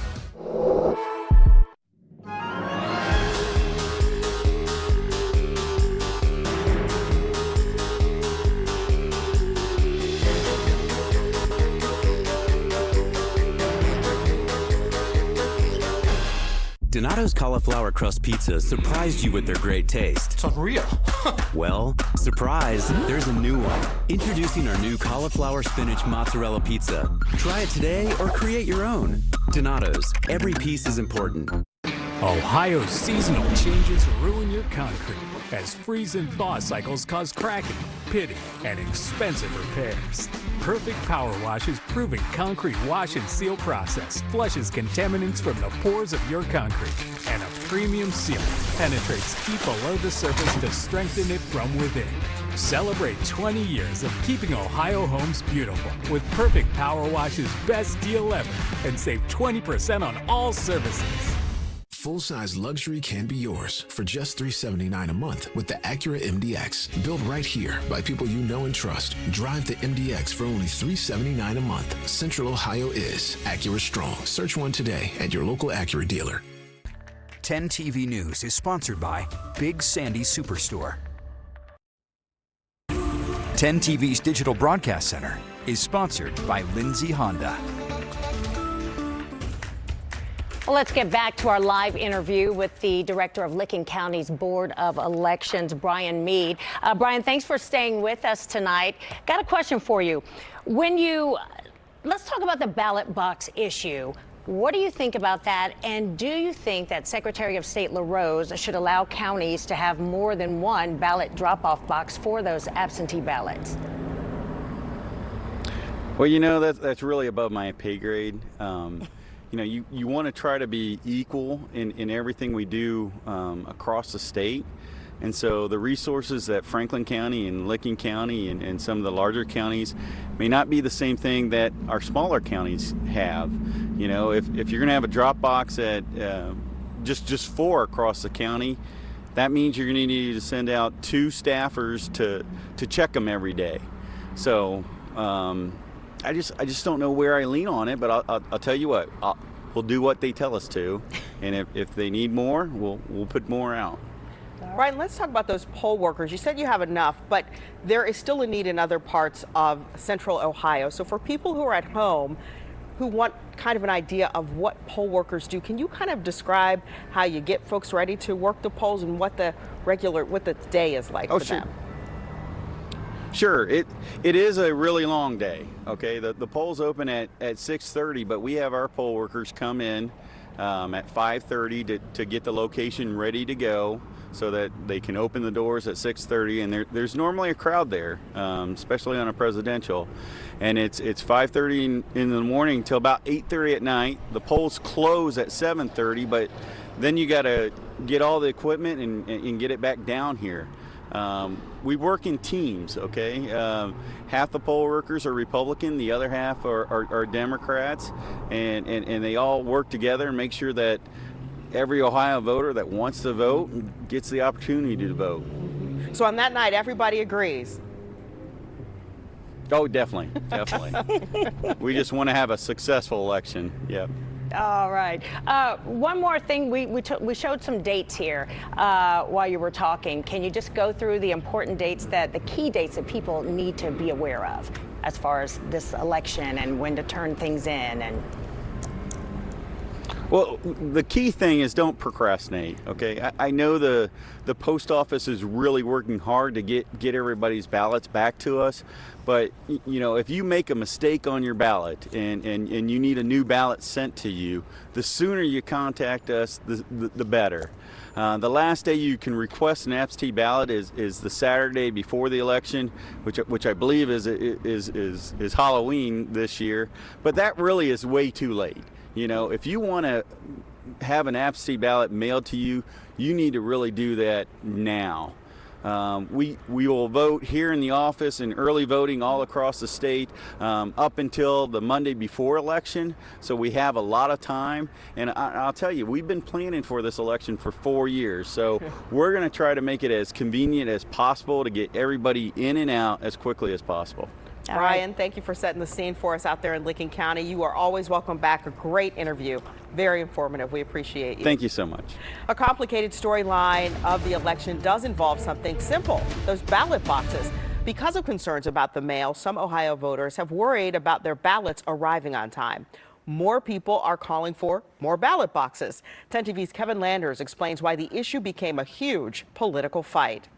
S18: Donato's cauliflower crust pizza surprised you with their great taste.
S10: It's unreal.
S18: Well, surprise, there's a new one. Introducing our new cauliflower spinach mozzarella pizza. Try it today or create your own. Donato's, every piece is important.
S19: Ohio's seasonal changes ruin your concrete as freeze and thaw cycles cause cracking, pitting, and expensive repairs. Perfect Power Wash's proven concrete wash and seal process flushes contaminants from the pores of your concrete, and a premium sealant penetrates deep below the surface to strengthen it from within. Celebrate 20 years of keeping Ohio homes beautiful with Perfect Power Wash's best deal ever and save 20% on all services.
S14: Full-size luxury can be yours for just $379 a month with the Acura MDX. Built right here by people you know and trust. Drive the MDX for only $379 a month. Central Ohio is Acura Strong. Search one today at your local Acura dealer.
S12: 10 TV News is sponsored by Big Sandy Superstore. 10 TV's Digital Broadcast Center is sponsored by Lindsay Honda.
S5: Well, let's get back to our live interview with the director of Licking County's Board of Elections, Brian Mead. Brian, thanks for staying with us tonight. Got a question for you. Let's talk about the ballot box issue. What do you think about that? And do you think that Secretary of State LaRose should allow counties to have more than one ballot drop-off box for those absentee ballots?
S2: Well, that's really above my pay grade. You want to try to be equal in everything we do across the state. And so the resources that Franklin County and Licking County and some of the larger counties may not be the same thing that our smaller counties have. If you're going to have a drop box at just 4 across the county, that means you're going to need to send out 2 staffers to check them every day. So I just don't know where I lean on it, but I'll tell you what, we'll do what they tell us to, and if they need more, we'll put more out.
S1: Brian, let's talk about those poll workers. You said you have enough, but there is still a need in other parts of central Ohio. So for people who are at home who want kind of an idea of what poll workers do, can you kind of describe how you get folks ready to work the polls and what the day is like for them?
S2: Sure, it is a really long day. Okay, the polls open at 6:30, but we have our poll workers come in at 5:30 to get the location ready to go, so that they can open the doors at 6:30, and there's normally a crowd there, especially on a presidential, and it's 5:30 in the morning till about 8:30 at night. The polls close at 7:30, but then you got to get all the equipment and get it back down here. We work in teams, okay? Half the poll workers are Republican, the other half are Democrats, and they all work together and make sure that every Ohio voter that wants to vote gets the opportunity to vote.
S1: So on that night, everybody agrees?
S2: Oh, definitely. We just want to have a successful election. Yeah.
S5: All right. One more thing. We showed some dates here while you were talking. Can you just go through the important dates, the key dates that people need to be aware of as far as this election and when to turn things in? And
S2: well, the key thing is don't procrastinate, okay? I know the post office is really working hard to get everybody's ballots back to us, but if you make a mistake on your ballot and you need a new ballot sent to you, the sooner you contact us, the better. The last day you can request an absentee ballot is the Saturday before the election, which I believe is Halloween this year, but that really is way too late. If you want to have an absentee ballot mailed to you, you need to really do that now. We will vote here in the office and early voting all across the state up until the Monday before election, so we have a lot of time. And I'll tell you, we've been planning for this election for 4 years, so we're going to try to make it as convenient as possible to get everybody in and out as quickly as possible.
S1: Brian, thank you for setting the scene for us out there in Licking County. You are always welcome back. A great interview. Very informative. We appreciate you.
S2: Thank you so much.
S1: A complicated storyline of the election does involve something simple, those ballot boxes. Because of concerns about the mail, some Ohio voters have worried about their ballots arriving on time. More people are calling for more ballot boxes. 10 TV's Kevin Landers explains why the issue became a huge political fight.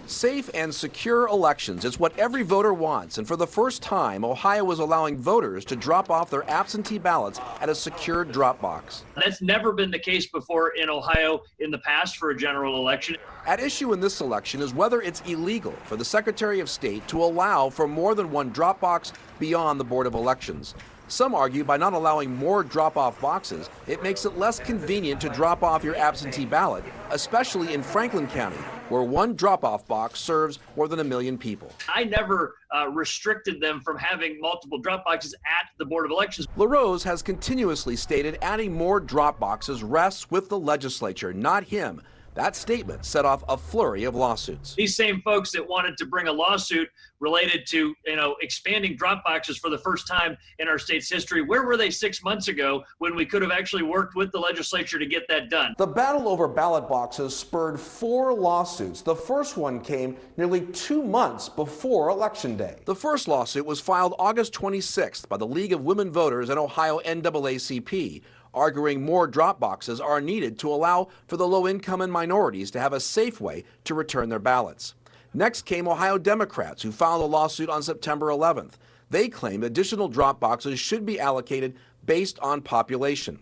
S4: Safe and secure elections is what every voter wants, and for the first time, Ohio is allowing voters to drop off their absentee ballots at a secured drop box.
S7: That's never been the case before in Ohio in the past for a general election.
S4: At issue in this election is whether it's illegal for the Secretary of State to allow for more than one drop box beyond the Board of Elections. Some argue by not allowing more drop-off boxes, it makes it less convenient to drop off your absentee ballot, especially in Franklin County, where one drop-off box serves more than 1 million people.
S7: I never restricted them from having multiple drop boxes at the Board of Elections.
S4: LaRose has continuously stated adding more drop boxes rests with the legislature, not him. That statement set off a flurry of lawsuits.
S7: These same folks that wanted to bring a lawsuit related to, expanding drop boxes for the first time in our state's history, where were they 6 months ago when we could have actually worked with the legislature to get that done?
S4: The battle over ballot boxes spurred 4 lawsuits. The first one came nearly 2 months before Election Day. The first lawsuit was filed August 26th by the League of Women Voters and Ohio NAACP, arguing more drop boxes are needed to allow for the low-income and minorities to have a safe way to return their ballots. Next came Ohio Democrats, who filed a lawsuit on September 11th. They claim additional drop boxes should be allocated based on population.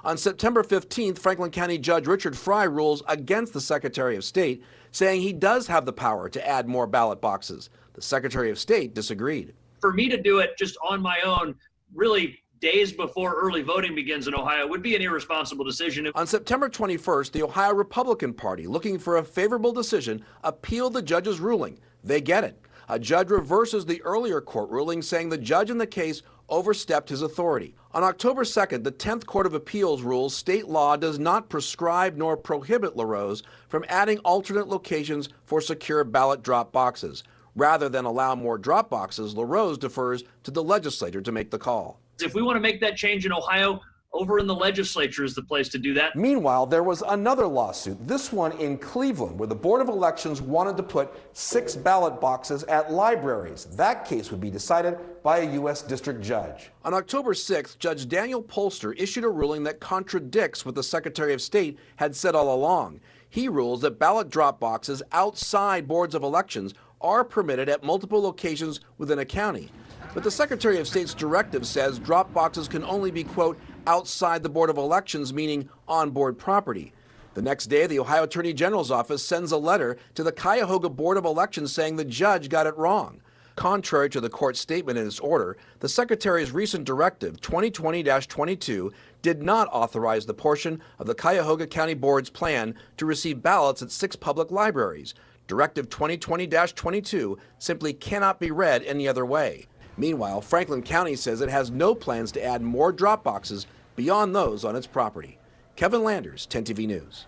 S4: On September 15th, Franklin County Judge Richard Fry rules against the Secretary of State, saying he does have the power to add more ballot boxes. The Secretary of State disagreed.
S7: For me to do it just on my own, really days before early voting begins in Ohio, would be an irresponsible decision.
S4: On September 21st, the Ohio Republican Party, looking for a favorable decision, appealed the judge's ruling. They get it. A judge reverses the earlier court ruling, saying the judge in the case overstepped his authority. On October 2nd, the 10th Court of Appeals rules state law does not prescribe nor prohibit LaRose from adding alternate locations for secure ballot drop boxes. Rather than allow more drop boxes, LaRose defers to the legislature to make the call.
S7: If we want to make that change in Ohio, over in the legislature is the place to do that.
S4: Meanwhile, there was another lawsuit, this one in Cleveland, where the Board of Elections wanted to put 6 ballot boxes at libraries. That case would be decided by a U.S. district judge. On October 6th, Judge Daniel Polster issued a ruling that contradicts what the Secretary of State had said all along. He rules that ballot drop boxes outside boards of elections are permitted at multiple locations within a county. But the Secretary of State's directive says drop boxes can only be, quote, outside the Board of Elections, meaning on board property. The next day, the Ohio Attorney General's office sends a letter to the Cuyahoga Board of Elections saying the judge got it wrong. Contrary to the court's statement in its order, the Secretary's recent directive, 2020-22, did not authorize the portion of the Cuyahoga County Board's plan to receive ballots at 6 public libraries. Directive 2020-22 simply cannot be read any other way. Meanwhile, Franklin County says it has no plans to add more drop boxes beyond those on its property. Kevin Landers, 10 TV News.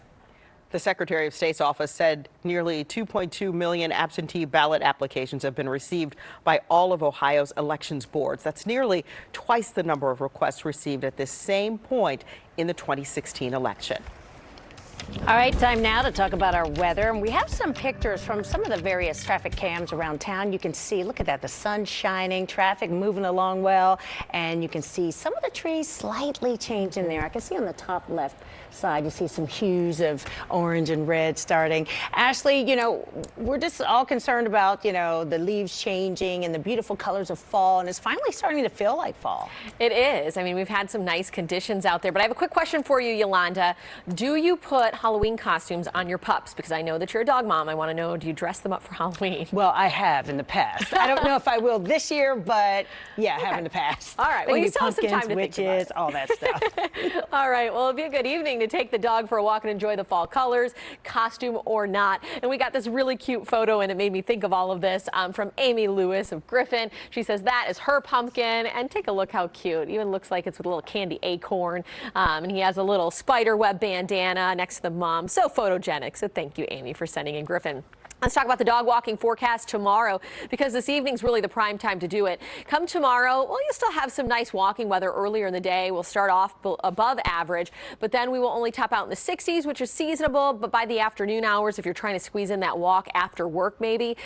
S1: The Secretary of State's office said nearly 2.2 million absentee ballot applications have been received by all of Ohio's elections boards. That's nearly twice the number of requests received at this same point in the 2016 election.
S5: All right, time now to talk about our weather. And we have some pictures from some of the various traffic cams around town. You can see, look at that, the sun shining, traffic moving along well, and you can see some of the trees slightly changing there. I can see on the top left side, you see some hues of orange and red starting. Ashley, you know, we're just all concerned about, you know, the leaves changing and the beautiful colors of fall, and it's finally starting to feel like fall.
S13: It is. I mean, we've had some nice conditions out there, but I have a quick question for you, Yolanda. Do you put Halloween costumes on your pups? Because I know that you're a dog mom. I want to know, do you dress them up for Halloween?
S5: Well, I have in the past. I don't know if I will this year, but yeah, I have in the past.
S13: All right. Well, you still have some
S5: pumpkins,
S13: time to
S5: witches,
S13: think about it.
S5: all that stuff.
S13: All right. Well, it'll be a good evening to take the dog for a walk and enjoy the fall colors, costume or not. And we got this really cute photo, and it made me think of all of this from Amy Lewis of Griffin. She says that is her pumpkin, and take a look how cute. Even looks like it's with a little candy acorn, and he has a little spider web bandana next to the mom. So photogenic. So thank you, Amy, for sending in Griffin. Let's talk about the dog walking forecast tomorrow, because this evening's really the prime time to do it. Come tomorrow, well, you still have some nice walking weather earlier in the day. We'll start off above average, but then we will only top out in the 60s, which is seasonable. But by the afternoon hours, if you're trying to squeeze in that walk after work, maybe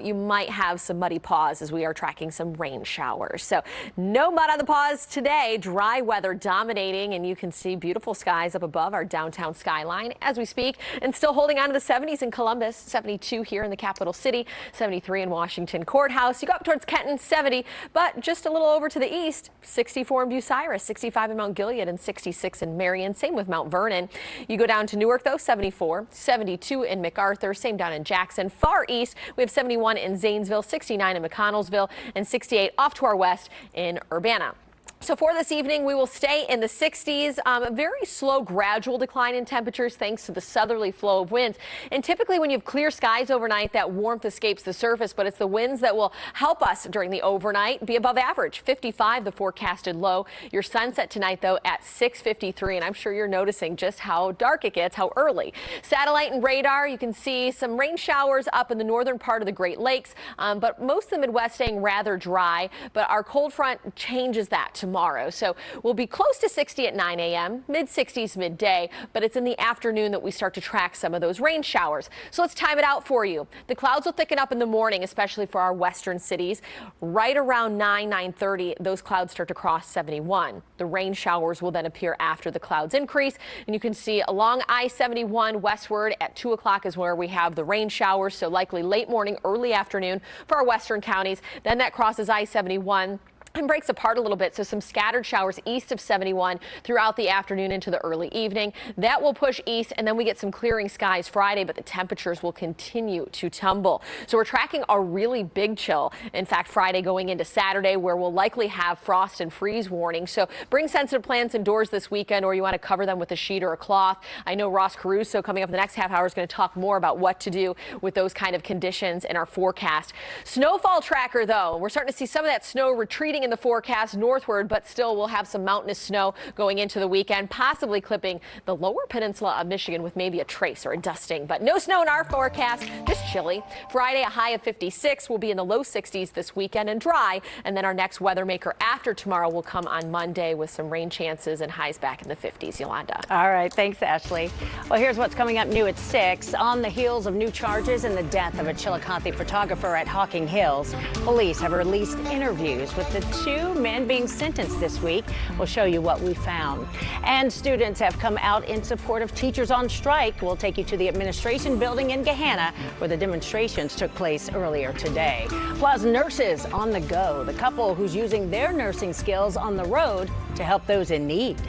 S13: you might have some muddy paws as we are tracking some rain showers. So no mud on the paws today. Dry weather dominating, and you can see beautiful skies up above our downtown skyline as we speak, and still holding on to the 70s in Columbus, 72 here in the capital city, 73 in Washington Courthouse. You go up towards Kenton, 70, but just a little over to the east, 64 in Bucyrus, 65 in Mount Gilead, and 66 in Marion. Same with Mount Vernon. You go down to Newark, though, 74, 72 in MacArthur, same down in Jackson. Far east, we have 71 in Zanesville, 69 in McConnellsville, and 68 off to our west in Urbana. So for this evening, we will stay in the 60s. A very slow, gradual decline in temperatures thanks to the southerly flow of winds. And typically when you have clear skies overnight, that warmth escapes the surface, but it's the winds that will help us during the overnight be above average. 55, the forecasted low. Your sunset tonight, though, at 6:53, and I'm sure you're noticing just how dark it gets, how early. Satellite and radar, you can see some rain showers up in the northern part of the Great Lakes, but most of the Midwest staying rather dry. But our cold front changes that tomorrow. So we'll be close to 60 at 9 a.m., mid-60s midday, but it's in the afternoon that we start to track some of those rain showers. So let's time it out for you. The clouds will thicken up in the morning, especially for our western cities. Right around 9:30, those clouds start to cross 71. The rain showers will then appear after the clouds increase, and you can see along I-71 westward at 2 o'clock is where we have the rain showers, so likely late morning, early afternoon for our western counties. Then that crosses I-71. and breaks apart a little bit, so some scattered showers east of 71 throughout the afternoon into the early evening. That will push east, and then we get some clearing skies Friday, but the temperatures will continue to tumble. So we're tracking a really big chill. In fact, Friday going into Saturday, where we'll likely have frost and freeze warnings. So bring sensitive plants indoors this weekend, or you want to cover them with a sheet or a cloth. I know Ross Caruso coming up in the next half hour is going to talk more about what to do with those kind of conditions in our forecast. Snowfall tracker, though, we're starting to see some of that snow retreating in the forecast northward, but still we'll have some mountainous snow going into the weekend, possibly clipping the lower peninsula of Michigan with maybe a trace or a dusting, but no snow in our forecast. Just chilly. Friday, a high of 56. We'll be in the low 60s this weekend and dry, and then our next weather maker after tomorrow will come on Monday with some rain chances and highs back in the 50s. Yolanda.
S5: All right. Thanks, Ashley. Well, here's what's coming up new at 6. On the heels of new charges in the death of a Chillicothe photographer at Hocking Hills, police have released interviews with the 2 men being sentenced this week. We'll show you what we found. And students have come out in support of teachers on strike. We'll take you to the administration building in Gahanna, where the demonstrations took place earlier today. Plus, nurses on the go. The couple who's using their nursing skills on the road to help those in need.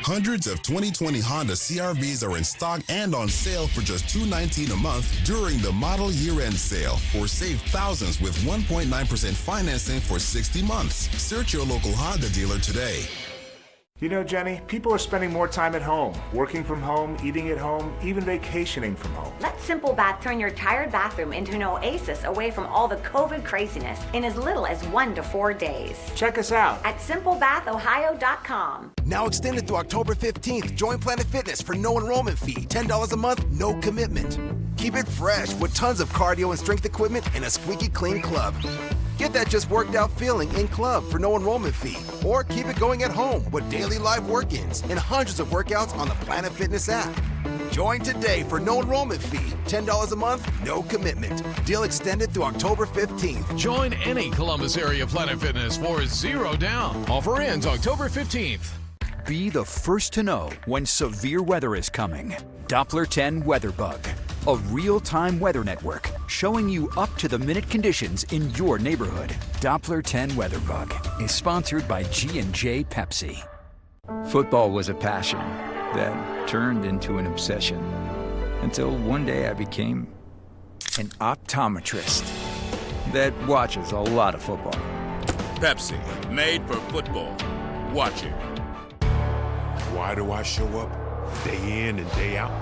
S8: Hundreds of 2020 Honda CR-Vs are in stock and on sale for just $219 a month during the model year-end sale, or save thousands with 1.9% financing for 60 months. Search your local Honda dealer today.
S9: You know, Jenny, people are spending more time at home, working from home, eating at home, even vacationing from home.
S11: Let Simple Bath turn your tired bathroom into an oasis away from all the COVID craziness in as little as 1 to 4 days.
S9: Check us out
S11: at simplebathohio.com.
S16: Now extended through October 15th. Join Planet Fitness for no enrollment fee, $10 a month, no commitment. Keep it fresh with tons of cardio and strength equipment and a squeaky clean club. Get that just worked out feeling in club for no enrollment fee. Or keep it going at home with daily live work-ins and hundreds of workouts on the Planet Fitness app. Join today for no enrollment fee, $10 a month, no commitment. Deal extended through October 15th.
S20: Join any Columbus area Planet Fitness for $0 down. Offer ends October 15th.
S12: Be the first to know when severe weather is coming. Doppler 10 Weather Bug, a real-time weather network showing you up-to-the-minute conditions in your neighborhood. Doppler 10 Weather Bug is sponsored by G&J Pepsi.
S31: Football was a passion that turned into an obsession until one day I became an optometrist that watches a lot of football.
S32: Pepsi, made for football. Watch it.
S33: Why do I show up day in and day out?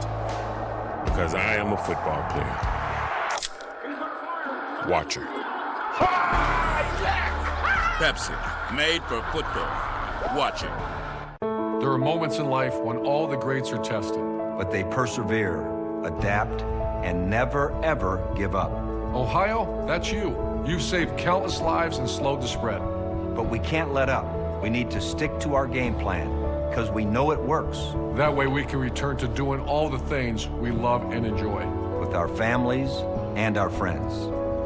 S33: Because I am a football player. Watcher.
S32: Pepsi, made for football. Watch it.
S34: There are moments in life when all the greats are tested.
S35: But they persevere, adapt, and never, ever give up.
S34: Ohio, that's you. You've saved countless lives and slowed the spread.
S35: But we can't let up. We need to stick to our game plan, because we know it works.
S34: That way we can return to doing all the things we love and enjoy.
S35: With our families and our friends.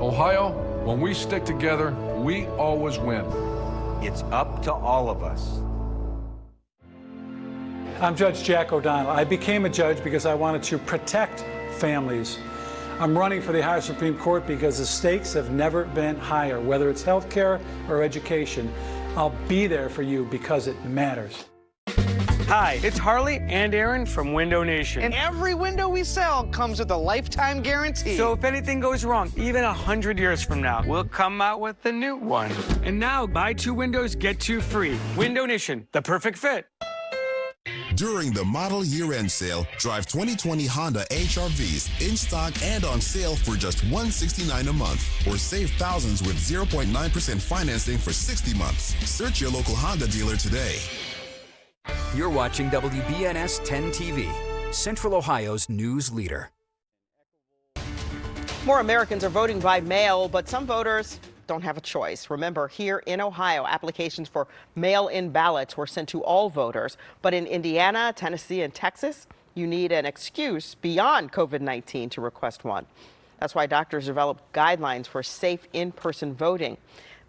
S34: Ohio, when we stick together, we always win.
S35: It's up to all of us.
S21: I'm Judge Jack O'Donnell. I became a judge because I wanted to protect families. I'm running for the Ohio Supreme Court because the stakes have never been higher, whether it's healthcare or education. I'll be there for you because it matters.
S22: Hi, it's Harley and Aaron from Window Nation.
S23: And every window we sell comes with a lifetime guarantee.
S22: So if anything goes wrong, even 100 years from now, we'll come out with a new one. And now, buy 2 windows, get 2 free. Window Nation, the perfect fit.
S8: During the model year-end sale, drive 2020 Honda HR-Vs in stock and on sale for just $169 a month, or save thousands with 0.9% financing for 60 months. Search your local Honda dealer today.
S12: You're watching WBNS 10 TV, Central Ohio's news leader.
S1: More Americans are voting by mail, but some voters don't have a choice. Remember, here in Ohio, applications for mail-in ballots were sent to all voters. But in Indiana, Tennessee, and Texas, you need an excuse beyond COVID-19 to request one. That's why doctors developed guidelines for safe in-person voting.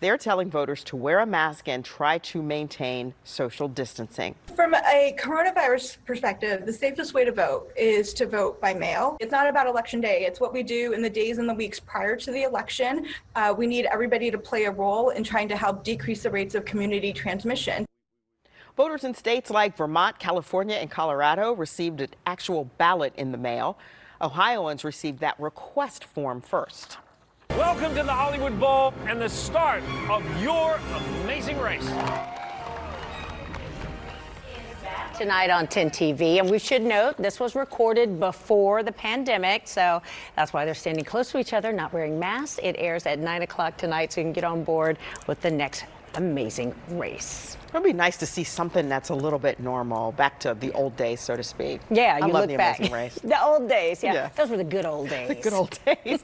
S1: They're telling voters to wear a mask and try to maintain social distancing.
S3: From a coronavirus perspective, the safest way to vote is to vote by mail. It's not about election day. It's what we do in the days and the weeks prior to the election. We need everybody to play a role in trying to help decrease the rates of community transmission.
S1: Voters in states like Vermont, California, and Colorado received an actual ballot in the mail. Ohioans received that request form first.
S6: Welcome to the Hollywood Bowl and the start of your amazing race.
S5: Tonight on 10 TV, and we should note this was recorded before the pandemic, so that's why they're standing close to each other, not wearing masks. It airs at 9 o'clock tonight, so you can get on board with the next amazing race.
S1: It would be nice to see something that's a little bit normal, back to the old days, so to speak.
S5: Yeah,
S1: I
S5: you
S1: love
S5: look
S1: the
S5: back.
S1: Amazing Race.
S5: The old days, yeah.
S1: Yeah.
S5: Those were the good old days.
S1: The good old days.